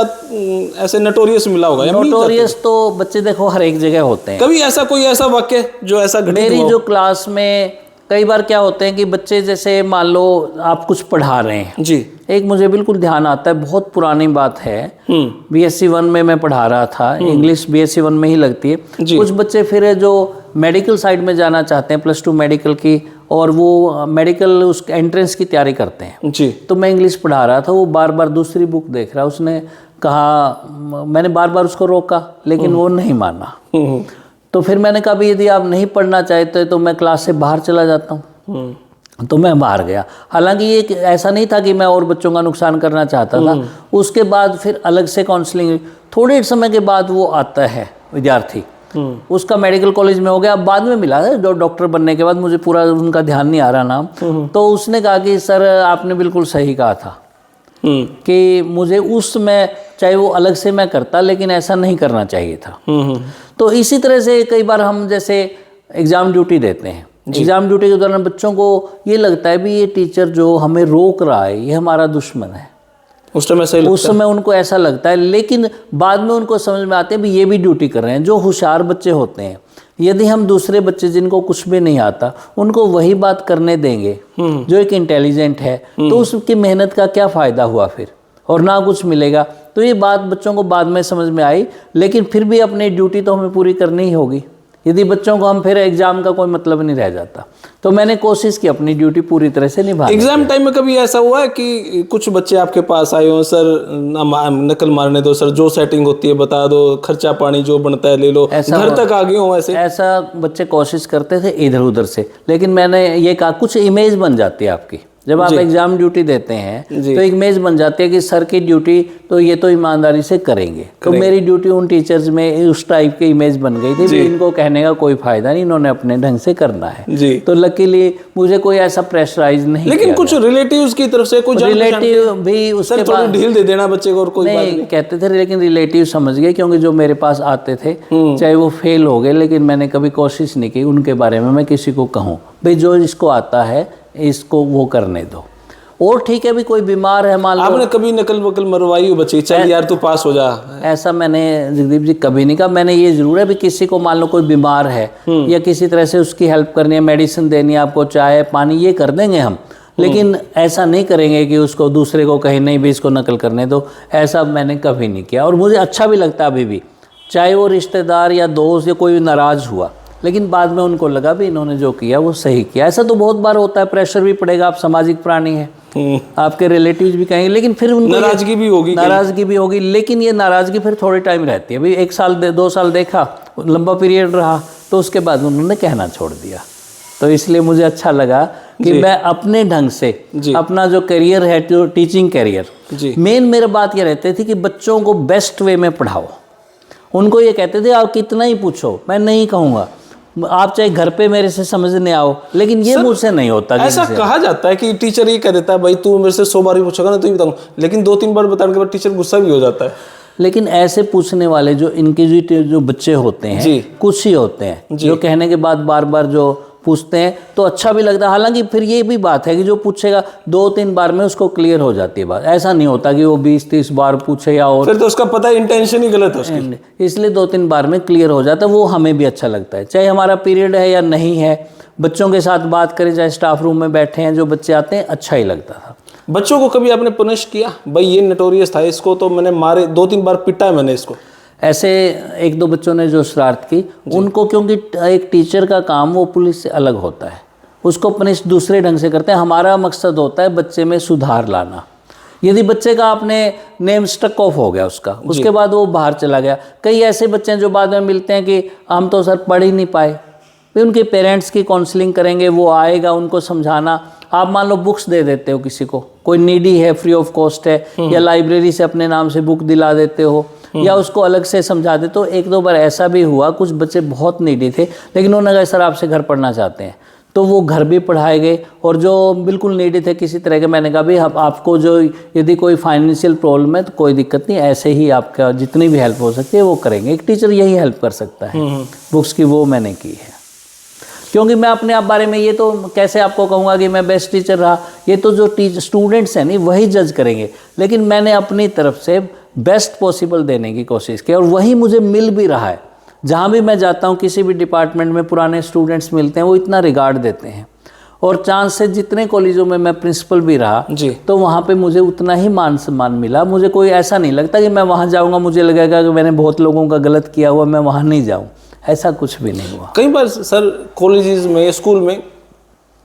ऐसे नोटोरियस मिला होगा? नोटोरियस तो बच्चे देखो हर एक जगह होते हैं। कभी ऐसा कोई ऐसा वाक्य जो ऐसा घटित मेरी हुआ हो? जो क्लास में कई बार क्या होते हैं कि बच्चे, जैसे मान लो आप कुछ पढ़ा रहे हैं जी, एक मुझे बिल्कुल ध्यान आता है, बहुत पुरानी बात है, BSc 1 में मैं पढ़ा रहा था, इंग्लिश BSc 1 में ही लगती है। कुछ बच्चे फिर जो मेडिकल साइड में जाना चाहते हैं, +2 मेडिकल की, और वो मेडिकल उस एंट्रेंस की तैयारी करते हैं जी। तो मैं इंग्लिश पढ़ा रहा था, वो बार बार दूसरी बुक देख रहा, उसने कहा, मैंने बार बार उसको रोका लेकिन वो नहीं माना। तो फिर मैंने कहा भी यदि आप नहीं पढ़ना चाहते तो मैं क्लास से बाहर चला जाता हूँ। तो मैं बाहर गया। हालांकि ये ऐसा नहीं था कि मैं और बच्चों का नुकसान करना चाहता था। उसके बाद फिर अलग से काउंसलिंग, थोड़े समय के बाद वो आता है विद्यार्थी, उसका मेडिकल कॉलेज में हो गया, अब बाद में मिला है, जो डॉक्टर बनने के बाद, मुझे पूरा उनका ध्यान नहीं आ रहा नाम। तो उसने कहा कि सर आपने बिल्कुल सही कहा था कि मुझे उस समय, चाहे वो अलग से मैं करता, लेकिन ऐसा नहीं करना चाहिए था। तो इसी तरह से कई बार हम जैसे एग्ज़ाम ड्यूटी देते हैं, एग्ज़ाम ड्यूटी के दौरान बच्चों को ये लगता है भी ये टीचर जो हमें रोक रहा है ये हमारा दुश्मन है। उस समय उनको ऐसा लगता है, लेकिन बाद में उनको समझ में आते हैं भी ये भी ड्यूटी कर रहे हैं। जो होशियार बच्चे होते हैं, यदि हम दूसरे बच्चे जिनको कुछ भी नहीं आता उनको वही बात करने देंगे जो एक इंटेलिजेंट है, तो उसकी मेहनत का क्या फ़ायदा हुआ फिर, और ना कुछ मिलेगा। तो ये बात बच्चों को बाद में समझ में आई, लेकिन फिर भी अपनी ड्यूटी तो हमें पूरी करनी ही होगी। यदि बच्चों को हम फिर एग्जाम का कोई मतलब नहीं रह जाता, तो मैंने कोशिश की अपनी ड्यूटी पूरी तरह से निभाने। एग्जाम टाइम में कभी ऐसा हुआ है कि कुछ बच्चे आपके पास आए हो, सर नकल मारने दो सर, जो सेटिंग होती है बता दो, खर्चा पानी जो बनता है ले लो, घर तक आ गए हो? ऐसा बच्चे कोशिश करते थे इधर उधर से, लेकिन मैंने ये कहा कुछ इमेज बन जाती है आपकी। जब आप एग्जाम ड्यूटी देते हैं तो एक इमेज बन जाती है कि सर की ड्यूटी तो ये तो ईमानदारी से करेंगे। तो मेरी ड्यूटी उन टीचर्स में उस टाइप की इमेज बन गई थी, इनको कहने का कोई फायदा नहीं, इन्होंने अपने ढंग से करना है। तो लकीली मुझे कोई ऐसा प्रेशराइज नहीं। लेकिन कुछ रिलेटिव्स की तरफ से कोई रिलेटिव भी उसके बाद ढील दे देना बच्चे को, और कोई नहीं कहते थे, लेकिन रिलेटिव समझ गए, क्योंकि जो मेरे पास आते थे चाहे वो फेल हो गए, लेकिन मैंने कभी कोशिश नहीं की उनके बारे में मैं किसी को कहूँ भाई जो इसको आता है इसको वो करने दो। और ठीक है भी कोई बीमार है, मान लो आपने कभी नकल वकल मरवाई हो बच्चे, चल यार तू पास हो जा, ऐसा मैंने जगदीप जी कभी नहीं कहा। मैंने ये जरूर है भी किसी को मान लो कोई बीमार है या किसी तरह से उसकी हेल्प करनी है, मेडिसिन देनी है आपको, चाय पानी ये कर देंगे हम, लेकिन ऐसा नहीं करेंगे कि उसको दूसरे को कहीं नहीं भी इसको नकल करने दो, ऐसा मैंने कभी नहीं किया। और मुझे अच्छा भी लगता अभी भी, चाहे वो रिश्तेदार या दोस्त या कोई नाराज़ हुआ, लेकिन बाद में उनको लगा भी इन्होंने जो किया वो सही किया। ऐसा तो बहुत बार होता है, प्रेशर भी पड़ेगा, आप सामाजिक प्राणी हैं, आपके रिलेटिव्स भी कहेंगे, लेकिन फिर उनको नाराज़गी भी होगी, लेकिन ये नाराज़गी फिर थोड़े टाइम रहती है। अभी 1 साल 2 साल देखा, लंबा पीरियड रहा, तो उसके बाद उन्होंने कहना छोड़ दिया। तो इसलिए मुझे अच्छा लगा कि मैं अपने ढंग से अपना जो करियर है, जो टीचिंग करियर, मेन मेरा बात ये रहती थी कि बच्चों को बेस्ट वे में पढ़ाओ। उनको ये कहते थे आप कितना ही पूछो, मैं नहीं कहूँगा, आप चाहे घर पे मेरे से समझने आओ, लेकिन ये मुझसे नहीं होता। ऐसा कहा जाता है कि टीचर ये कह देता है भाई तू मेरे से 100 बार भी पूछेगा ना तो ही बताऊंगा, लेकिन 2-3 बार बताने के बाद टीचर गुस्सा भी हो जाता है। लेकिन ऐसे पूछने वाले जो इनक्विजिटिव जो बच्चे होते हैं, कुछ ही होते हैं जो कहने के बाद बार बार जो पूछते हैं, तो अच्छा भी लगता है। हालांकि फिर ये भी बात है कि जो पूछेगा 2-3 बार में उसको क्लियर हो जाती है बात, ऐसा नहीं होता कि वो 20-30 बार पूछे या और, फिर तो उसका पता है इंटेंशन ही गलत है उसकी, इसलिए 2-3 बार में क्लियर हो जाता है। वो हमें भी अच्छा लगता है, चाहे हमारा पीरियड है या नहीं है, बच्चों के साथ बात करें, चाहे स्टाफ रूम में बैठे हैं जो बच्चे आते हैं, अच्छा ही लगता था। बच्चों को कभी आपने पनिश किया, भाई ये नोटोरियस था, इसको तो मैंने मारे 2-3 बार पिटा है मैंने इसको? ऐसे 1-2 बच्चों ने जो शरारत की, उनको, क्योंकि एक टीचर का काम वो पुलिस से अलग होता है, उसको पनिश दूसरे ढंग से करते हैं। हमारा मकसद होता है बच्चे में सुधार लाना। यदि बच्चे का आपने नेम स्टक ऑफ हो गया उसके बाद वो बाहर चला गया, कई ऐसे बच्चे हैं जो बाद में मिलते हैं कि हम तो सर पढ़ ही नहीं पाए, भाई उनके पेरेंट्स की काउंसलिंग करेंगे, वो आएगा, उनको समझाना। आप मान लो बुक्स दे देते हो किसी को, कोई नीडी है, फ्री ऑफ कॉस्ट है, या लाइब्रेरी से अपने नाम से बुक दिला देते हो, या उसको अलग से समझा देते हो। एक दो बार ऐसा भी हुआ, कुछ बच्चे बहुत नीडी थे लेकिन उन्होंने कहा सर आपसे घर पढ़ना चाहते हैं, तो वो घर भी पढ़ाए गए। और जो बिल्कुल नीडी थे किसी तरह के, मैंने कहा भाई आपको जो यदि कोई फाइनेंशियल प्रॉब्लम है तो कोई दिक्कत नहीं, ऐसे ही आपका जितनी भी हेल्प हो सकती है वो करेंगे। एक टीचर यही हेल्प कर सकता है, बुक्स की वो मैंने की है। क्योंकि मैं अपने आप बारे में ये तो कैसे आपको कहूँगा कि मैं बेस्ट टीचर रहा, ये तो जो स्टूडेंट्स हैं नहीं वही जज करेंगे, लेकिन मैंने अपनी तरफ से बेस्ट पॉसिबल देने की कोशिश की और वही मुझे मिल भी रहा है। जहाँ भी मैं जाता हूँ, किसी भी डिपार्टमेंट में पुराने स्टूडेंट्स मिलते हैं, वो इतना रिगार्ड देते हैं। और चांस से जितने कॉलेजों में मैं प्रिंसिपल भी रहा जी, तो वहाँ पे मुझे उतना ही मान सम्मान मिला। मुझे कोई ऐसा नहीं लगता कि मैं वहाँ जाऊँगा मुझे लगेगा कि मैंने बहुत लोगों का गलत किया हुआ, मैं वहाँ नहीं जाऊँ, ऐसा कुछ भी नहीं हुआ। कई बार सर कॉलेजेस में, स्कूल में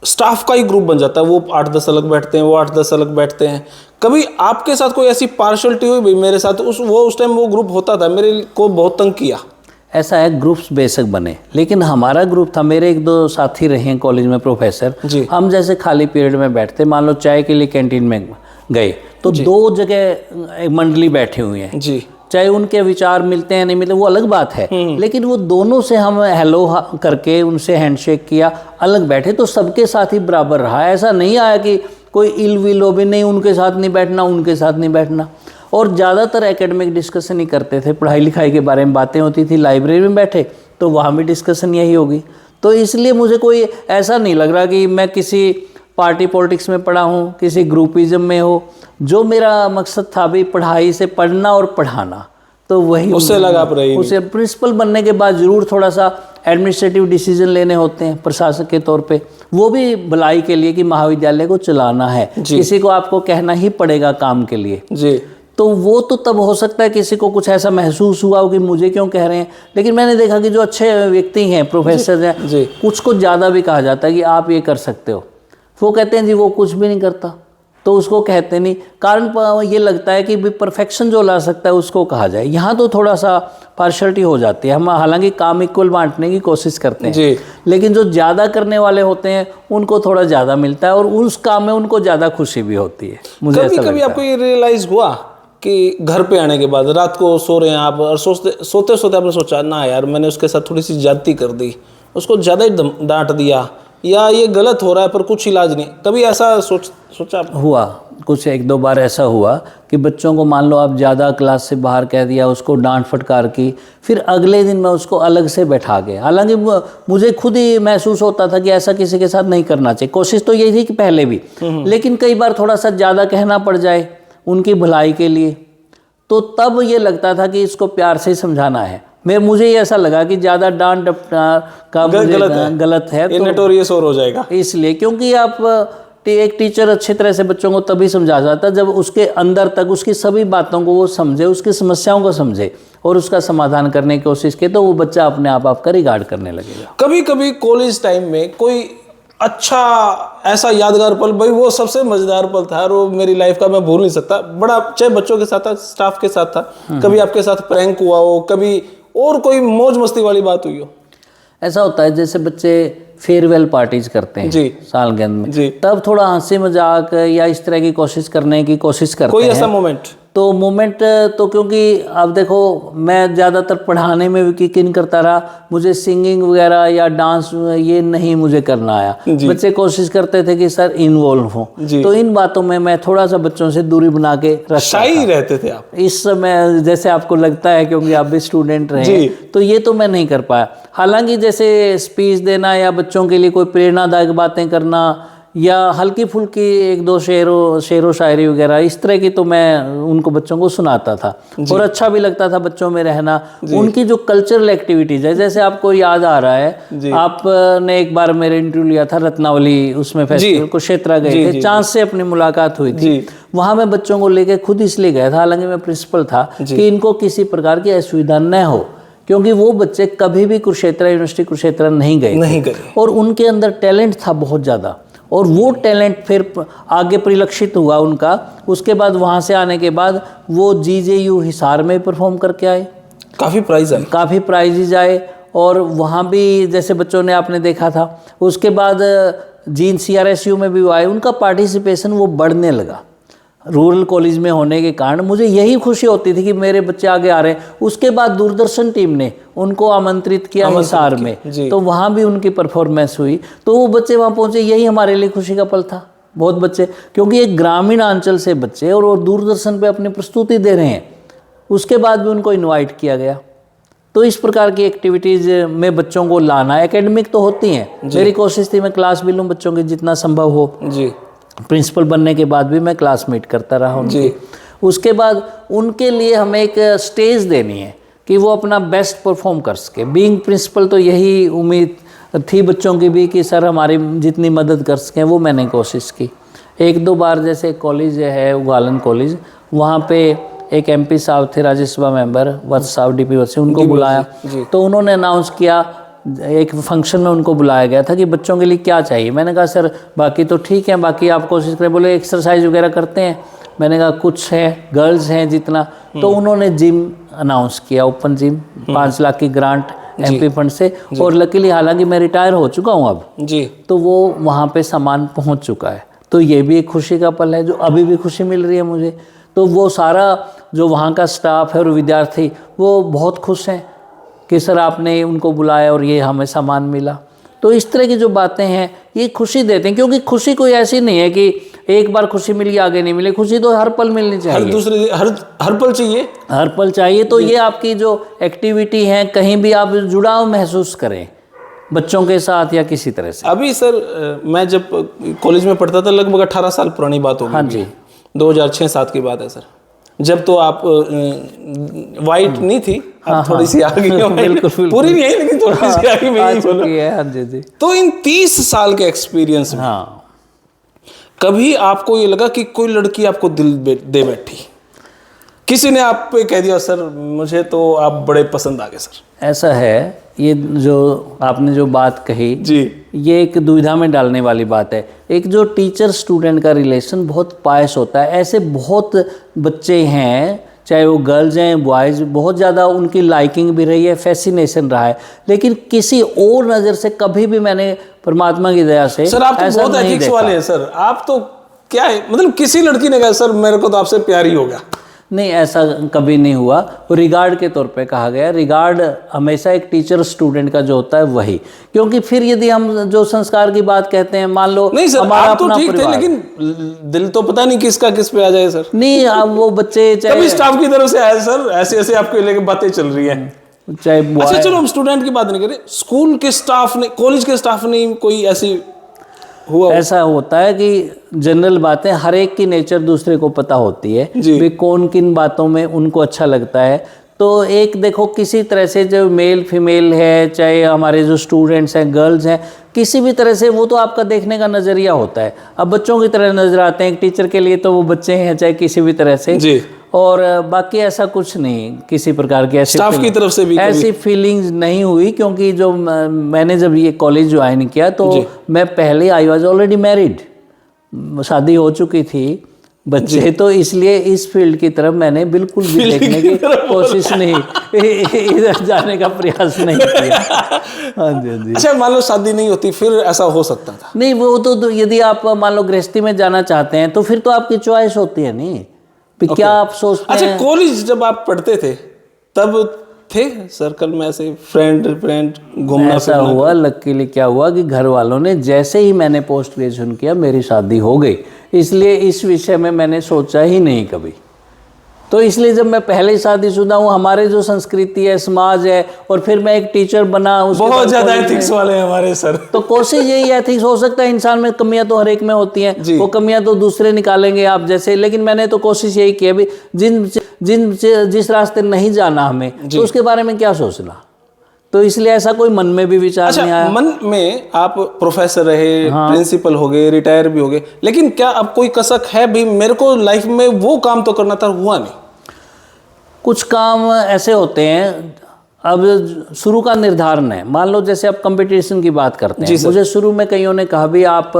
स्टाफ का ही ग्रुप बन जाता है, वो 8-10 अलग बैठते हैं, वो 8-10 अलग बैठते हैं। कभी आपके साथ कोई ऐसी पार्शलिटी हुई? भाई मेरे साथ उस टाइम वो ग्रुप होता था, मेरे को बहुत तंग किया। ऐसा है, ग्रुप्स बेशक बने, लेकिन हमारा ग्रुप था, मेरे एक दो साथी रहे हैं कॉलेज में प्रोफेसर जी। हम जैसे खाली पीरियड में बैठते, मान लो चाय के लिए कैंटीन में गए तो दो जगह मंडली बैठी हुई है जी, चाहे उनके विचार मिलते हैं नहीं मिलते वो अलग बात है, लेकिन वो दोनों से हम हेलो करके उनसे हैंडशेक किया, अलग बैठे तो सबके साथ ही बराबर रहा। ऐसा नहीं आया कि कोई इल विल हो भी नहीं, उनके साथ नहीं बैठना, उनके साथ नहीं बैठना। और ज़्यादातर एकेडमिक डिस्कशन ही करते थे, पढ़ाई लिखाई के बारे में बातें होती थी। लाइब्रेरी में बैठे तो वहाँ भी डिस्कशन यही होगी। तो इसलिए मुझे कोई ऐसा नहीं लग रहा कि मैं किसी पार्टी पॉलिटिक्स में पढ़ा हूँ, किसी ग्रुपिज्म में हो। जो मेरा मकसद था भी पढ़ाई से पढ़ना और पढ़ाना, तो वही उससे लगा आप रही। उसे प्रिंसिपल बनने के बाद ज़रूर थोड़ा सा एडमिनिस्ट्रेटिव डिसीजन लेने होते हैं प्रशासक के तौर पे, वो भी भलाई के लिए कि महाविद्यालय को चलाना है, किसी को आपको कहना ही पड़ेगा काम के लिए जी। तो वो तो तब हो सकता है किसी को कुछ ऐसा महसूस हुआ हो कि मुझे क्यों कह रहे हैं। लेकिन मैंने देखा कि जो अच्छे व्यक्ति हैं, प्रोफेसर हैं, कुछ को ज़्यादा भी कहा जाता है कि आप ये कर सकते हो, वो कहते हैं जी वो कुछ भी नहीं करता, तो उसको कहते नहीं। कारण ये लगता है कि परफेक्शन जो ला सकता है उसको कहा जाए। यहाँ तो थोड़ा सा पार्शलिटी हो जाती है। हम हालांकि काम इक्वल बांटने की कोशिश करते हैं जी, लेकिन जो ज़्यादा करने वाले होते हैं उनको थोड़ा ज़्यादा मिलता है और उस काम में उनको ज़्यादा खुशी भी होती है। मुझे ऐसा कभी आपको ये रियलाइज हुआ कि घर पे आने के बाद रात को सो रहे हैं आप और सोते सोते आपने सोचा ना यार मैंने उसके साथ थोड़ी सी ज्यादती कर दी, उसको ज़्यादा ही डांट दिया, या ये गलत हो रहा है पर कुछ इलाज नहीं? कभी ऐसा सोचा? हुआ, कुछ एक दो बार ऐसा हुआ कि बच्चों को मान लो आप ज़्यादा क्लास से बाहर कह दिया, उसको डांट फटकार की, फिर अगले दिन मैं उसको अलग से बैठा गया। हालांकि मुझे खुद ही महसूस होता था कि ऐसा किसी के साथ नहीं करना चाहिए। कोशिश तो यही थी कि पहले भी, लेकिन कई बार थोड़ा सा ज़्यादा कहना पड़ जाए उनकी भलाई के लिए, तो तब ये लगता था कि इसको प्यार से समझाना है। मुझे ये ऐसा लगा कि ज़्यादा डांट का गलत है तो नोटोरियस और हो जाएगा। इसलिए क्योंकि आप एक टीचर अच्छी तरह से बच्चों को तभी समझा जाता जब उसके अंदर तक उसकी सभी बातों को वो समझे, उसकी समस्याओं को समझे और उसका समाधान करने की कोशिश की, तो वो बच्चा अपने आप आपका रिगार्ड करने लगेगा। कभी कभी कॉलेज टाइम में कोई अच्छा ऐसा यादगार पल, भाई वो सबसे मजेदार पल था और वो मेरी लाइफ का मैं भूल नहीं सकता, बड़ा चाहे बच्चों के साथ था, स्टाफ के साथ था, कभी आपके साथ प्रैंक हुआ हो, कभी और कोई मौज मस्ती वाली बात हुई हो? ऐसा होता है जैसे बच्चे फेयरवेल पार्टीज करते हैं जी, सालगिरह में, तब थोड़ा हंसी मजाक या इस तरह की कोशिश करने की कोशिश करते हैं। कोई ऐसा मोमेंट? तो मोमेंट तो क्योंकि अब देखो मैं ज़्यादातर पढ़ाने में यकीन करता रहा, मुझे सिंगिंग वगैरह या डांस ये नहीं मुझे करना आया। बच्चे कोशिश करते थे कि सर इन्वॉल्व हो, तो इन बातों में मैं थोड़ा सा बच्चों से दूरी बना के रखता शाई रहते थे आप इस समय, जैसे आपको लगता है क्योंकि आप भी स्टूडेंट रहे, तो ये तो मैं नहीं कर पाया। हालांकि जैसे स्पीच देना या बच्चों के लिए कोई प्रेरणादायक बातें करना या हल्की फुल्की एक दो शेरो शायरी वगैरह इस तरह की तो मैं उनको बच्चों को सुनाता था और अच्छा भी लगता था बच्चों में रहना। उनकी जो कल्चरल एक्टिविटीज है, जैसे आपको याद आ रहा है आपने एक बार मेरे इंटरव्यू लिया था रत्नावली, उसमें फेस्टिवल कुरुक्षेत्र गए थे, चांस से अपनी मुलाकात हुई थी। वहाँ मैं बच्चों को लेके खुद इसलिए गया था, हालांकि मैं प्रिंसिपल था, कि इनको किसी प्रकार की असुविधा न हो, क्योंकि वो बच्चे कभी भी यूनिवर्सिटी कुरुक्षेत्र नहीं गए और उनके अंदर टैलेंट था बहुत ज़्यादा, और वो टैलेंट फिर आगे परिलक्षित हुआ उनका। उसके बाद वहाँ से आने के बाद वो GJU हिसार में परफॉर्म करके आए, काफ़ी प्राइजेज आए और वहाँ भी जैसे बच्चों ने आपने देखा था, उसके बाद जिन CRSU में भी वो आए, उनका पार्टिसिपेशन वो बढ़ने लगा। रूरल कॉलेज में होने के कारण मुझे यही खुशी होती थी कि मेरे बच्चे आगे आ रहे हैं। उसके बाद दूरदर्शन टीम ने उनको आमंत्रित किया हिसार में, तो वहाँ भी उनकी परफॉर्मेंस हुई, तो वो बच्चे वहाँ पहुँचे, यही हमारे लिए खुशी का पल था। बहुत बच्चे, क्योंकि एक ग्रामीण अंचल से बच्चे और वो दूरदर्शन पे अपनी प्रस्तुति दे रहे हैं, उसके बाद भी उनको इनवाइट किया गया। तो इस प्रकार की एक्टिविटीज़ में बच्चों को लाना, एकेडमिक तो होती हैं, मेरी कोशिश थी मैं क्लास भी लूँ बच्चों की जितना संभव हो जी। प्रिंसिपल बनने के बाद भी मैं क्लासमेट करता रहा उनकी। उसके बाद उनके लिए हमें एक स्टेज देनी है कि वो अपना बेस्ट परफॉर्म कर सके। बीइंग प्रिंसिपल तो यही उम्मीद थी बच्चों की भी कि सर हमारी जितनी मदद कर सकें, वो मैंने कोशिश की। एक दो बार जैसे कॉलेज है उगालन कॉलेज, वहाँ पे एक MP साहब थे, राज्यसभा मेंबर वत्स साहब, DP वत्स, उनको बुलाया, तो उन्होंने अनाउंस किया, एक फंक्शन में उनको बुलाया गया था कि बच्चों के लिए क्या चाहिए। मैंने कहा सर बाकी तो ठीक है, बाकी आप कोशिश करें। बोले एक्सरसाइज वगैरह करते हैं। मैंने कहा कुछ है, गर्ल्स हैं जितना, तो उन्होंने जिम अनाउंस किया, ओपन जिम, 5 लाख की ग्रांट MP फंड से, और लकीली हालांकि मैं रिटायर हो चुका हूँ अब जी, तो वो वहाँ पे सामान पहुँच चुका है। तो ये भी एक खुशी का पल है, जो अभी भी खुशी मिल रही है मुझे। तो वो सारा जो वहाँ का स्टाफ है और विद्यार्थी, वो बहुत खुश हैं कि सर आपने उनको बुलाया और ये हमें सामान मिला। तो इस तरह की जो बातें हैं ये खुशी देते हैं, क्योंकि खुशी कोई ऐसी नहीं है कि एक बार खुशी मिली आगे नहीं मिले, खुशी तो हर पल मिलनी चाहिए, हर पल चाहिए, हर पल चाहिए। तो ये आपकी जो एक्टिविटी है, कहीं भी आप जुड़ाव महसूस करें बच्चों के साथ या किसी तरह से। अभी सर मैं जब कॉलेज में पढ़ता था, लगभग 18 साल पुरानी बात होगी। हाँ जी, 2006-07 की बात है सर, जब तो आप वाइट नहीं थी, आप थोड़ी सी आ गई हो, बिल्कुल पूरी नहीं है लेकिन थोड़ी सी आ गई, मैं बोला। हाँ जी जी। तो इन 30 साल के एक्सपीरियंस में कभी आपको ये लगा कि कोई लड़की आपको दिल दे बैठी, किसी ने आप पे कह दिया सर मुझे तो आप बड़े पसंद आ गए सर? ऐसा है, ये जो आपने जो बात कही जी, ये एक दुविधा में डालने वाली बात है। एक जो टीचर स्टूडेंट का रिलेशन बहुत पायस होता है, ऐसे बहुत बच्चे हैं, चाहे वो गर्ल्स हैं बॉयज़, बहुत ज़्यादा उनकी लाइकिंग भी रही है, फैसिनेशन रहा है, लेकिन किसी और नज़र से कभी भी मैंने परमात्मा की दया से सर आप तो बहुत एथिक्स वाले हैं सर, आप तो क्या है, मतलब किसी लड़की ने कहा सर मेरे को तो आपसे प्यार ही हो गया? नहीं, ऐसा कभी नहीं हुआ। रिगार्ड के तौर पे कहा गया, रिगार्ड हमेशा एक टीचर स्टूडेंट का जो होता है वही, क्योंकि फिर यदि हम जो संस्कार की बात कहते हैं, मान लो नहीं सर हमारा आप तो ठीक थे, लेकिन दिल तो पता नहीं किसका किस पे आ जाए सर। नहीं, अब वो बच्चे चाहे स्टाफ की तरफ से आए सर, ऐसे ऐसे आपके लेके बातें चल रही है, चाहे अच्छा चलो हम स्टूडेंट की बात नहीं करें, स्कूल के स्टाफ ने, कॉलेज के स्टाफ ने कोई ऐसी हुआ? ऐसा होता है कि जनरल बातें हर एक की नेचर दूसरे को पता होती है भी कौन किन बातों में उनको अच्छा लगता है। तो एक देखो, किसी तरह से जो मेल फीमेल है, चाहे हमारे जो स्टूडेंट्स हैं गर्ल्स हैं, किसी भी तरह से वो तो आपका देखने का नज़रिया होता है। अब बच्चों की तरह नजर आते हैं एक टीचर के लिए, तो वो बच्चे हैं चाहे किसी भी तरह से जी। और बाकी ऐसा कुछ नहीं, किसी प्रकार की ऐसी स्टाफ की तरफ से भी ऐसी फीलिंग्स नहीं हुई, क्योंकि जो मैंने जब ये कॉलेज ज्वाइन किया तो मैं पहले आई वॉज ऑलरेडी मैरिड, शादी हो चुकी थी, बच्चे, तो इसलिए इस फील्ड की तरफ मैंने बिल्कुल भी देखने की कोशिश नहीं, इधर जाने का प्रयास नहीं किया। हाँ जी। अच्छा मान लो शादी नहीं होती फिर ऐसा हो सकता था? नहीं, वो तो यदि आप मान लो गृहस्थी में जाना चाहते हैं तो फिर तो आपकी चॉइस होती है, नहीं क्या आप सोचते हैं। अच्छा कॉलेज जब आप पढ़ते थे तब थे सर्कल में ऐसे फ्रेंड घूमना? ऐसा हुआ, लकीली क्या हुआ कि घर वालों ने, जैसे ही मैंने पोस्ट ग्रेजुएशन किया मेरी शादी हो गई, इसलिए इस विषय में मैंने सोचा ही नहीं कभी। तो इसलिए जब मैं पहले ही शादीशुदा हूँ, हमारे जो संस्कृति है, समाज है, और फिर मैं एक टीचर बना, बहुत ज्यादा एथिक्स वाले हैं हमारे सर। तो कोशिश यही एथिक्स, हो सकता है इंसान में कमियां तो हर एक में होती हैं, वो कमियां तो दूसरे निकालेंगे आप जैसे, लेकिन मैंने तो कोशिश यही की भी जिस रास्ते नहीं जाना हमें, तो उसके बारे में क्या सोचना। तो इसलिए ऐसा कोई मन में भी विचार नहीं आया। मन में आप प्रोफेसर रहे, प्रिंसिपल हो गए, रिटायर भी हो गए, लेकिन क्या अब कोई कसक है भी मेरे को लाइफ में वो काम तो करना था, हुआ नहीं? कुछ काम ऐसे होते हैं, अब शुरू का निर्धारण है। मान लो जैसे आप कंपटीशन की बात करते हैं, मुझे शुरू में कईयों ने कहा भी आप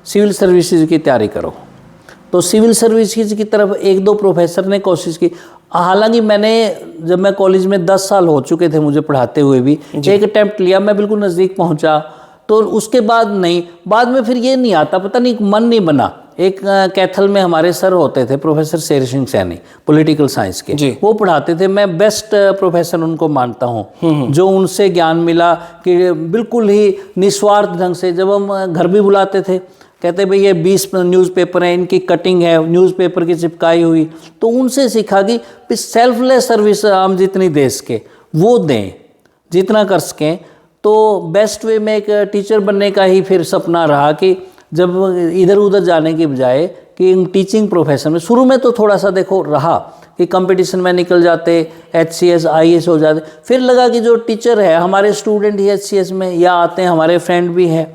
सिविल सर्विसेज की तैयारी करो, तो सिविल सर्विसेज की तरफ एक दो प्रोफेसर ने कोशिश की। हालांकि मैंने, जब मैं कॉलेज में 10 साल हो चुके थे मुझे पढ़ाते हुए भी, एक अटेम्प्ट लिया, मैं बिल्कुल नज़दीक पहुंचा, तो उसके बाद नहीं, बाद में फिर ये नहीं आता, पता नहीं मन नहीं बना। एक कैथल में हमारे सर होते थे professor Sher Singh Saini, political science के, वो पढ़ाते थे। मैं बेस्ट प्रोफेसर उनको मानता हूँ। जो उनसे ज्ञान मिला कि बिल्कुल ही निस्वार्थ ढंग से, जब हम घर भी बुलाते थे, कहते भाई ये 20 न्यूज़पेपर हैं, इनकी कटिंग है न्यूज़पेपर की चिपकाई हुई, तो उनसे सीखा कि सेल्फलेस सर्विस हम जितनी दे सके वो दें, जितना कर सकें। तो बेस्ट वे में एक टीचर बनने का ही फिर सपना रहा कि जब इधर उधर जाने के बजाय कि टीचिंग प्रोफेशन में, शुरू में तो थोड़ा सा देखो रहा कि कंपटीशन में निकल जाते, HCS IAS हो जाते, फिर लगा कि जो टीचर है हमारे स्टूडेंट ही HCS में या आते हैं, हमारे फ्रेंड भी हैं,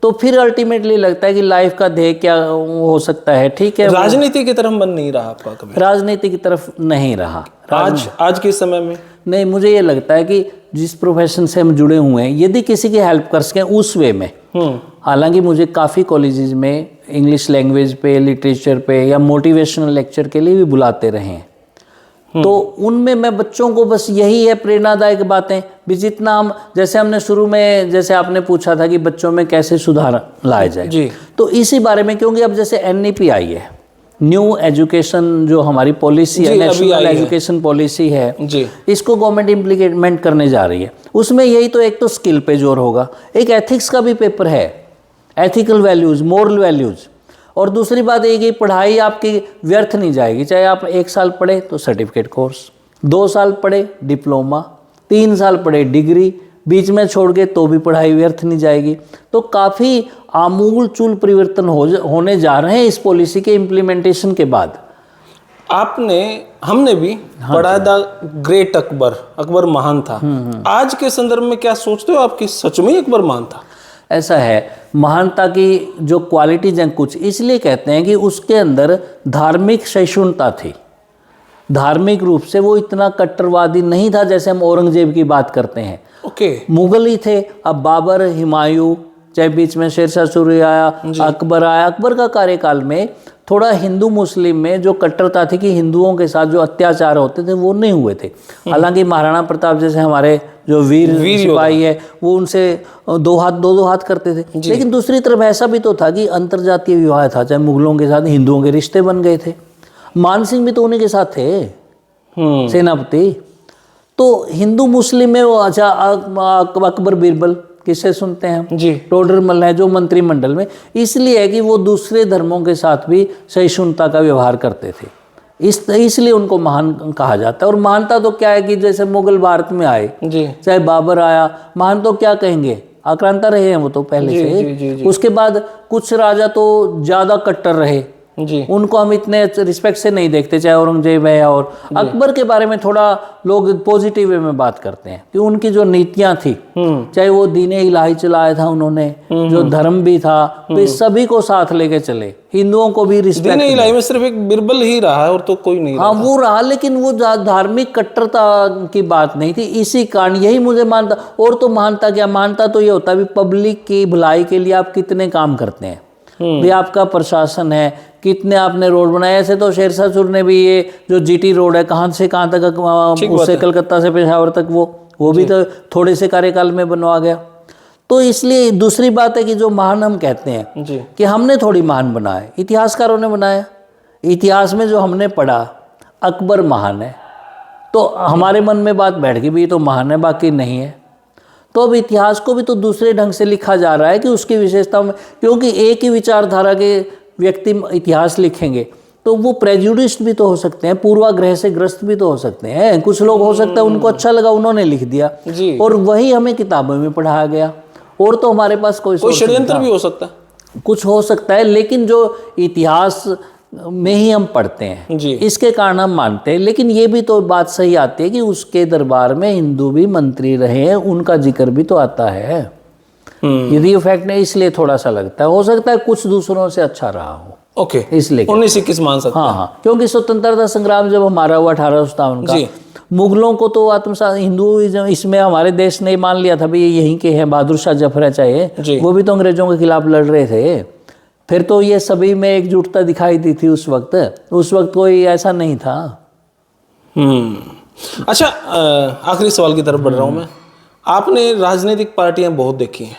तो फिर अल्टीमेटली लगता है कि लाइफ का ध्येय क्या हो सकता है। ठीक है, राजनीति की तरफ मन नहीं रहा आपका कभी? राजनीति की तरफ नहीं रहा। आज के समय में नहीं, मुझे ये लगता है कि जिस प्रोफेशन से हम जुड़े हुए हैं, यदि किसी की हेल्प कर सकें उस वे में। हालांकि मुझे काफ़ी कॉलेजेस में इंग्लिश लैंग्वेज पे, लिटरेचर पे या मोटिवेशनल लेक्चर के लिए भी बुलाते रहे हैं, तो उनमें मैं बच्चों को बस यही है प्रेरणादायक बातें भी, जितना हम, जैसे हमने शुरू में, जैसे आपने पूछा था कि बच्चों में कैसे सुधार लाया जाए जी, तो इसी बारे में, क्योंकि अब जैसे NEP आई है, न्यू एजुकेशन जो हमारी पॉलिसी है, नेशनल एजुकेशन पॉलिसी है जी, इसको गवर्नमेंट इम्प्लीमेंट करने जा रही है। उसमें यही तो, एक तो स्किल पे जोर होगा, एक एथिक्स का भी पेपर है, एथिकल वैल्यूज़, मोरल वैल्यूज़, और दूसरी बात ये कि पढ़ाई आपकी व्यर्थ नहीं जाएगी। चाहे आप 1 साल पढ़े तो सर्टिफिकेट कोर्स, 2 साल पढ़े डिप्लोमा, 3 साल पढ़े डिग्री, बीच में छोड़ के तो भी पढ़ाई व्यर्थ नहीं जाएगी। तो काफ़ी आमूल चूल परिवर्तन होने जा रहे हैं इस पॉलिसी के इम्प्लीमेंटेशन के बाद। हमने भी पढ़ा द ग्रेट अकबर महान था। आज के संदर्भ में क्या सोचते हो आप कि सच में अकबर महान था? ऐसा है, महानता की जो क्वालिटीज हैं कुछ, इसलिए कहते हैं कि उसके अंदर धार्मिक सहिष्णुता थी। धार्मिक रूप से वो इतना कट्टरवादी नहीं था जैसे हम औरंगजेब की बात करते हैं। मुगल ही थे, अब बाबर, हुमायूं, चाहे बीच में शेरशाह सूरी आया, अकबर आया, अकबर का कार्यकाल में थोड़ा हिंदू मुस्लिम में जो कट्टरता थी कि हिंदुओं के साथ जो अत्याचार होते थे वो नहीं हुए थे। हालांकि महाराणा प्रताप जैसे हमारे जो वीर सिपाही है, वो उनसे दो हाथ करते थे, लेकिन दूसरी तरफ ऐसा भी तो था कि अंतरजातीय विवाह था, चाहे मुगलों के साथ हिंदुओं के रिश्ते बन गए थे। मान सिंह भी तो उन्हीं के साथ थे, सेनापति। तो हिंदू मुस्लिम में वो, अच्छा अकबर बीरबल किससे सुनते हैं हम जी, टोडरमल है जो मंत्रिमंडल में, इसलिए है कि वो दूसरे धर्मों के साथ भी सहिष्णुता का व्यवहार करते थे, इसलिए उनको महान कहा जाता है। और महानता तो क्या है कि जैसे मुगल भारत में आए जी, चाहे बाबर आया, महान तो क्या कहेंगे, आक्रांता रहे हैं वो तो पहले जी, से जी। उसके बाद कुछ राजा तो ज़्यादा कट्टर रहे जी, उनको हम इतने रिस्पेक्ट से नहीं देखते, चाहे औरंगजेब है। और अकबर के बारे में थोड़ा लोग पॉजिटिव वे में बात करते हैं कि उनकी जो नीतियां थी, चाहे वो दीने इलाही चलाया था उन्होंने, जो धर्म भी था, तो सभी को साथ लेके चले, हिंदुओं को भी रिस्पेक्ट। दीने इलाही में सिर्फ एक बिरबल ही रहा है और तो कोई नहीं। हाँ, वो रहा, लेकिन वो धार्मिक कट्टरता की बात नहीं थी। इसी कारण यही मुझे मानता। और तो मानता क्या, मानता तो ये होता है पब्लिक की भलाई के लिए आप कितने काम करते हैं, भी आपका प्रशासन है, कितने आपने रोड बनाए। ऐसे तो शेरशाह सूरी ने भी ये जो GT रोड है, कहाँ से कहाँ तक, उससे कलकत्ता से पेशावर तक, वो भी तो थोड़े से कार्यकाल में बनवा गया। तो इसलिए दूसरी बात है कि जो महान हम कहते हैं जी, कि हमने थोड़ी महान बनाए, इतिहासकारों ने बनाया। इतिहास में जो हमने पढ़ा अकबर महान है, तो हमारे मन में बात बैठ गई भी तो महान है, बाकी नहीं है। तो अब इतिहास को भी तो दूसरे ढंग से लिखा जा रहा है कि उसकी विशेषता में, क्योंकि एक ही विचारधारा के व्यक्ति इतिहास लिखेंगे तो वो प्रेजुडिस्ड भी तो हो सकते हैं, पूर्वाग्रह से ग्रस्त भी तो हो सकते हैं। कुछ लोग हो सकता है उनको अच्छा लगा, उन्होंने लिख दिया जी, और वही हमें किताबों में पढ़ाया गया। और तो हमारे पास कोई षड्यंत्र भी हो सकता है, कुछ हो सकता है, लेकिन जो इतिहास में ही हम पढ़ते हैं जी, इसके कारण हम मानते हैं। लेकिन ये भी तो बात सही आती है कि उसके दरबार में हिंदू भी मंत्री रहे हैं, उनका जिक्र भी तो आता है। यदि ये फैक्ट नहीं, इसलिए थोड़ा सा लगता है, हो सकता है कुछ दूसरों से अच्छा रहा हो। ओके, इसलिए 1921 मान सकते हैं। हाँ, क्योंकि स्वतंत्रता संग्राम जब हमारा हुआ 1857 का, मुगलों को तो आत्मसात हिंदुइज्म इसमें हमारे देश ने मान लिया था भाई यहीं के हैं, बहादुर शाह जफर है चाहे, वो भी तो अंग्रेजों के खिलाफ लड़ रहे थे। फिर तो ये सभी में एकजुटता दिखाई दी थी उस वक्त कोई ऐसा नहीं था। अच्छा, आखिरी सवाल की तरफ बढ़ रहा हूं मैं। आपने राजनीतिक पार्टियां बहुत देखी हैं,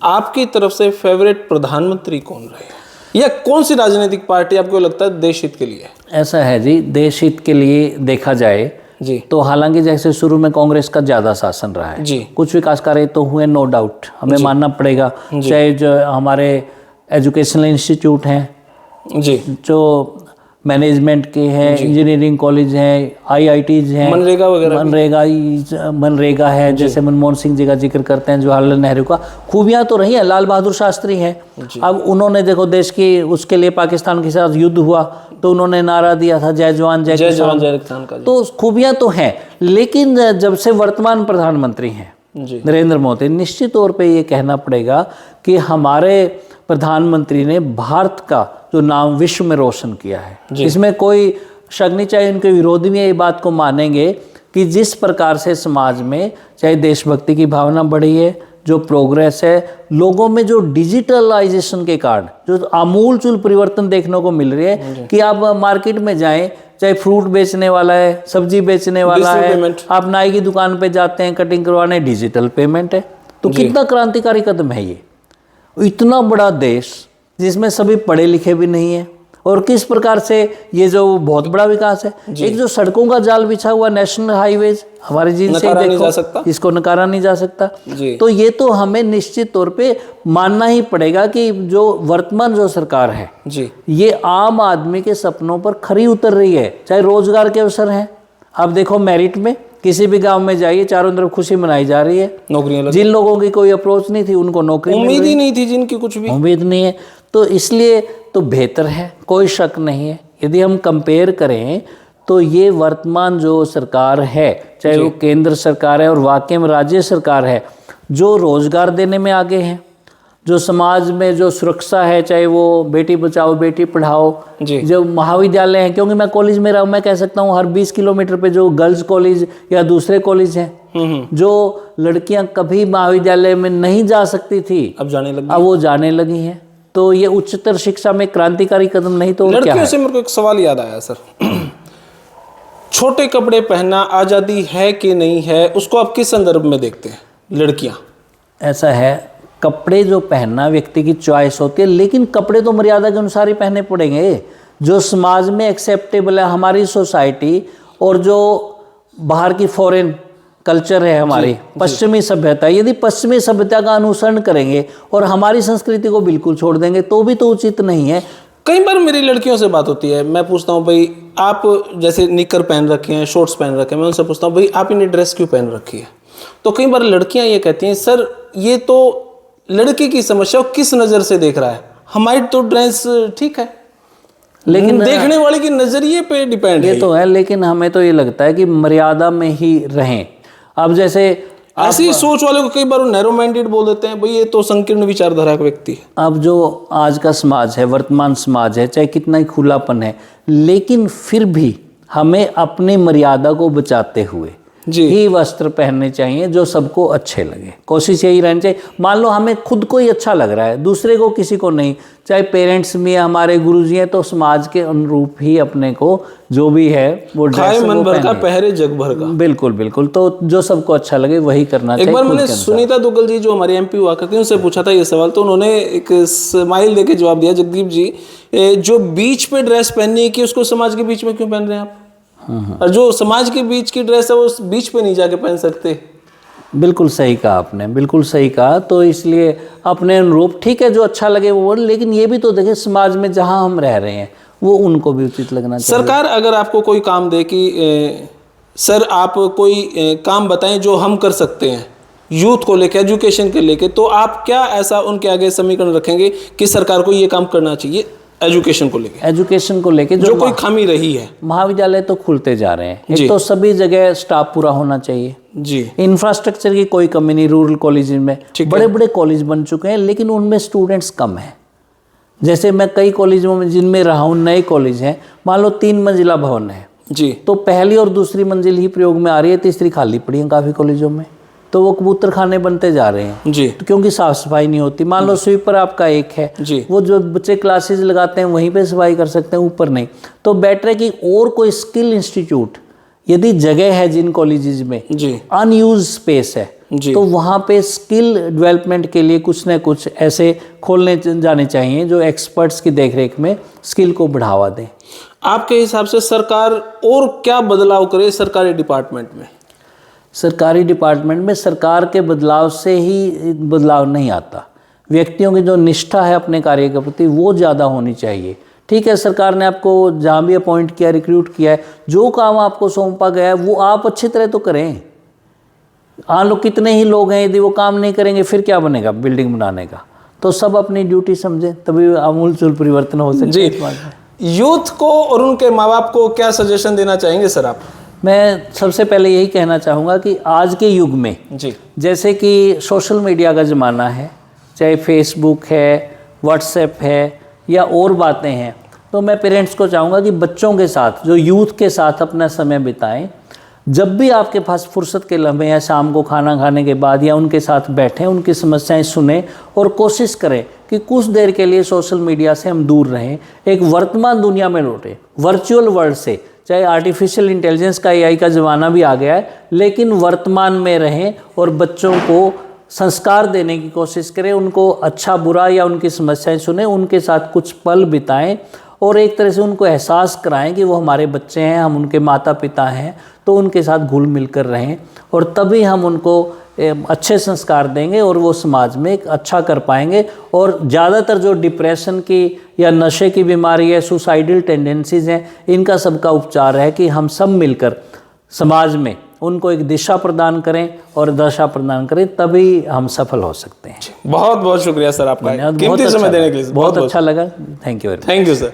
आपकी तरफ से फेवरेट प्रधानमंत्री कौन रहे, या कौन सी राजनीतिक पार्टी आपको लगता है देश हित के लिए? ऐसा है जी, देश हित के लिए देखा जाए जी, तो हालांकि जैसे शुरू में कांग्रेस का ज्यादा शासन रहा है जी, कुछ विकास कार्य तो हुए, नो डाउट, हमें मानना पड़ेगा। चाहे जो हमारे एजुकेशनल इंस्टीट्यूट हैं, जी, जो मैनेजमेंट के हैं, इंजीनियरिंग कॉलेज हैं, आईआईटीज हैं, मनरेगा वगैरह, मनरेगा है, जैसे मनमोहन सिंह जी का जिक्र करते हैं, जवाहरलाल नेहरू का, खूबियां तो रही हैं। लाल बहादुर शास्त्री हैं, अब उन्होंने देखो देश की, उसके लिए पाकिस्तान के साथ युद्ध हुआ तो उन्होंने नारा दिया था जय जवान जय किसान का। तो खूबियां तो हैं, लेकिन जब से वर्तमान प्रधानमंत्री हैं नरेंद्र मोदी, निश्चित तौर पे ये कहना पड़ेगा कि हमारे प्रधानमंत्री ने भारत का जो नाम विश्व में रोशन किया है, इसमें कोई शक नहीं। चाहे उनके विरोधी भी ये बात को मानेंगे कि जिस प्रकार से समाज में चाहे देशभक्ति की भावना बढ़ी है, जो प्रोग्रेस है, लोगों में जो डिजिटलाइजेशन के कारण जो आमूलचूल परिवर्तन देखने को मिल रही है कि आप मार्केट में जाएं, चाहे फ्रूट बेचने वाला है, सब्जी बेचने वाला है, आप नाई की दुकान पे जाते हैं कटिंग करवाने, डिजिटल पेमेंट है। तो कितना क्रांतिकारी कदम है ये। इतना बड़ा देश जिसमें सभी पढ़े लिखे भी नहीं है, और किस प्रकार से ये जो बहुत बड़ा विकास है, एक जो सड़कों का जाल बिछा हुआ नेशनल हाईवेज हमारे जिनसे देखो, इसको नकारा नहीं जा सकता। तो ये तो हमें निश्चित तौर पे मानना ही पड़ेगा कि जो वर्तमान जो सरकार है ये आम आदमी के सपनों पर खरी उतर रही है। चाहे रोजगार के अवसर हैं, आप देखो मेरिट में किसी भी गांव में जाइए, चारों तरफ खुशी मनाई जा रही है, नौकरियां, जिन लोगों की कोई अप्रोच नहीं थी उनको नौकरी, उम्मीद ही नहीं थी, जिनकी कुछ भी उम्मीद नहीं है, तो इसलिए तो बेहतर है, कोई शक नहीं है। यदि हम कंपेयर करें तो ये वर्तमान जो सरकार है, चाहे वो केंद्र सरकार है और वाकई में राज्य सरकार है, जो रोजगार देने में आगे हैं, जो समाज में जो सुरक्षा है, चाहे वो बेटी बचाओ बेटी पढ़ाओ, जो महाविद्यालय हैं, क्योंकि मैं कॉलेज में रहा हूँ, मैं कह सकता हूँ हर 20 किलोमीटर पे जो गर्ल्स कॉलेज या दूसरे कॉलेज हैं, जो लड़कियां कभी महाविद्यालय में नहीं जा सकती थी, अब वो जाने लगी हैं। तो ये उच्चतर शिक्षा में क्रांतिकारी कदम नहीं तो क्या है? से मेरे को एक सवाल याद आया सर, छोटे कपड़े पहनना आज़ादी है कि नहीं है, उसको आप किस संदर्भ में देखते हैं? लड़कियां, ऐसा है, कपड़े जो पहनना व्यक्ति की चॉइस होती है, लेकिन कपड़े तो मर्यादा के अनुसार ही पहनने पड़ेंगे, जो समाज में एक्सेप्टेबल है हमारी सोसाइटी, और जो बाहर की फॉरेन कल्चर है हमारी पश्चिमी सभ्यता, यदि पश्चिमी सभ्यता का अनुसरण करेंगे और हमारी संस्कृति को बिल्कुल छोड़ देंगे तो भी तो उचित नहीं है। कई बार मेरी लड़कियों से बात होती है, मैं पूछता हूँ भाई आप जैसे निकर पहन रखे हैं, शॉर्ट्स पहन रखे हैं, मैं उनसे पूछता हूँ भाई आप इन्हें ड्रेस क्यों पहन रखी है? तो कई बार लड़कियां ये कहती हैं सर ये तो लड़के की समस्या, किस नज़र से देख रहा है, हमारी तो ड्रेस ठीक है, लेकिन देखने वाले की नजरिए पे डिपेंड है। ये तो है, लेकिन हमें तो ये लगता है कि मर्यादा में ही रहें। अब जैसे ऐसी सोच वाले को कई बार नैरो माइंडेड बोल देते हैं, भाई ये तो संकीर्ण विचारधारा का व्यक्ति है। अब जो आज का समाज है, वर्तमान समाज है, चाहे कितना ही खुलापन है, लेकिन फिर भी हमें अपनी मर्यादा को बचाते हुए ही वस्त्र पहनने चाहिए जो सबको अच्छे लगे। कोशिश यही रहनी चाहिए। मान लो हमें खुद को ही अच्छा लग रहा है, दूसरे को किसी को नहीं, चाहे पेरेंट्स में हमारे गुरुजी हैं, तो समाज के अनुरूप ही अपने को जो भी है वो खाए मन भर का पहरे जग भर का। बिल्कुल बिल्कुल, तो जो सबको अच्छा लगे वही करना चाहिए। एक बार मैंने सुनीता दुग्गल जी जो हमारे MP हुआ करती हैं उनसे पूछा था ये सवाल, तो उन्होंने एक स्माइल देके जवाब दिया, जगदीप जी जो बीच पे ड्रेस पहननी है कि उसको समाज के बीच में क्यों पहन रहे हैं आप, और जो समाज के बीच की ड्रेस है वो उस बीच पे नहीं जाके पहन सकते। बिल्कुल सही कहा आपने, बिल्कुल सही कहा। तो इसलिए अपने अनुरूप ठीक है, जो अच्छा लगे वो, लेकिन ये भी तो देखें समाज में जहां हम रह रहे हैं वो उनको भी उचित लगना चाहिए। सरकार अगर आपको कोई काम दे कि सर आप कोई काम बताएं जो हम कर सकते हैं यूथ को लेकर, एजुकेशन के लेके, तो आप क्या ऐसा उनके आगे समीकरण रखेंगे कि सरकार को ये काम करना चाहिए एजुकेशन को लेके जो कोई खामी रही है? महाविद्यालय तो खुलते जा रहे हैं, एक तो सभी जगह स्टाफ पूरा होना चाहिए जी, इंफ्रास्ट्रक्चर की कोई कमी नहीं, रूरल कॉलेज में बड़े बड़े कॉलेज बन चुके हैं, लेकिन उनमें स्टूडेंट्स कम हैं। जैसे मैं कई कॉलेजों में जिनमें रहा हूँ, नए कॉलेज हैं, मान लो 3 मंजिला भवन है जी, तो पहली और दूसरी मंजिल ही प्रयोग में आ रही है, तीसरी खाली पड़ी है काफ़ी कॉलेजों में। तो वो कबूतर खाने बनते जा रहे हैं जी तो क्योंकि साफ सफाई नहीं होती। मान लो स्वीपर आपका एक है, जी वो जो बच्चे क्लासेस लगाते हैं वहीं पे सफाई कर सकते हैं, ऊपर नहीं। तो बेटर है कि और कोई स्किल इंस्टीट्यूट, यदि जगह है जिन कॉलेजेस में जी अनयूज स्पेस है जी तो वहाँ पे स्किल डेवलपमेंट के लिए कुछ न कुछ ऐसे खोलने जाने चाहिए जो एक्सपर्ट्स की देखरेख में स्किल को बढ़ावा दें। आपके हिसाब से सरकार और क्या बदलाव करे सरकारी डिपार्टमेंट में? सरकारी डिपार्टमेंट में सरकार के बदलाव से ही बदलाव नहीं आता, व्यक्तियों की जो निष्ठा है अपने कार्य के प्रति वो ज़्यादा होनी चाहिए। ठीक है, सरकार ने आपको जहाँ भी अपॉइंट किया, रिक्रूट किया है, जो काम आपको सौंपा गया है वो आप अच्छी तरह तो करें। लोग कितने ही लोग हैं, यदि वो काम नहीं करेंगे फिर क्या बनेगा बिल्डिंग बनाने का। तो सब अपनी ड्यूटी समझें, तभी आमूलचूल परिवर्तन हो सकता है। जी, यूथ को और उनके माँ बाप को क्या सजेशन देना चाहेंगे सर आप? मैं सबसे पहले यही कहना चाहूँगा कि आज के युग में जी जैसे कि सोशल मीडिया का ज़माना है, चाहे फेसबुक है, व्हाट्सएप है या और बातें हैं, तो मैं पेरेंट्स को चाहूँगा कि बच्चों के साथ, जो यूथ के साथ अपना समय बिताएं। जब भी आपके पास फुर्सत के लम्हे हैं, शाम को खाना खाने के बाद या उनके साथ बैठें, उनकी समस्याएं सुनें और कोशिश करें कि कुछ देर के लिए सोशल मीडिया से हम दूर रहें, एक वर्तमान दुनिया में लौटें, वर्चुअल वर्ल्ड से। चाहे आर्टिफिशियल इंटेलिजेंस का, AI का ज़माना भी आ गया है, लेकिन वर्तमान में रहें और बच्चों को संस्कार देने की कोशिश करें, उनको अच्छा बुरा या उनकी समस्याएं सुने, उनके साथ कुछ पल बिताएं और एक तरह से उनको एहसास कराएं कि वो हमारे बच्चे हैं, हम उनके माता पिता हैं, तो उनके साथ घुल मिल कर रहें और तभी हम उनको अच्छे संस्कार देंगे और वो समाज में एक अच्छा कर पाएंगे। और ज़्यादातर जो डिप्रेशन की या नशे की बीमारी है, सुसाइडल टेंडेंसीज़ हैं, इनका सबका उपचार है कि हम सब मिलकर समाज में उनको एक दिशा प्रदान करें और दशा प्रदान करें, तभी हम सफल हो सकते हैं। बहुत बहुत शुक्रिया सर आपका कीमती समय देने के लिए। बहुत अच्छा लगा, thank you. Thank you sir.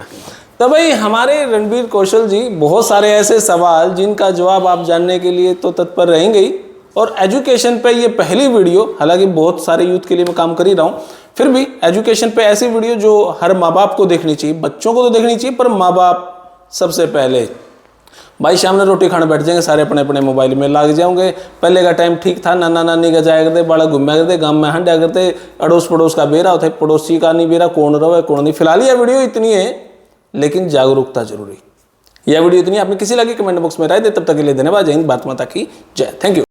तो भाई हमारे रणबीर कौशल जी बहुत सारे ऐसे सवाल जिनका जवाब आप जानने के लिए तो तत्पर रहेंगे ही, और एजुकेशन पे ये पहली वीडियो, हालांकि बहुत सारे यूथ के लिए मैं काम कर ही रहा हूँ, फिर भी एजुकेशन पे ऐसी वीडियो जो हर माँ बाप को देखनी चाहिए, बच्चों को तो देखनी चाहिए पर माँ बाप सबसे पहले। भाई शाम में रोटी खाने बैठ जाएंगे, सारे अपने अपने मोबाइल में लग जाओगे। पहले का टाइम ठीक था, नाना नानी का जाया करते, बड़ा घूमया करते, गाँव में हंडा करते, अड़ोस पड़ोस का बेरा होता है, पड़ोसी का नहीं बेरा, कौन रहा है कौन नहीं। फिलहाल यह वीडियो इतनी है, लेकिन जागरूकता जरूरी। यह वीडियो इतनी, आपने किसी लगी कमेंट बॉक्स में राय दे। तब तक के लिए धन्यवाद। जय हिंद, भारत माता की जय। Thank you.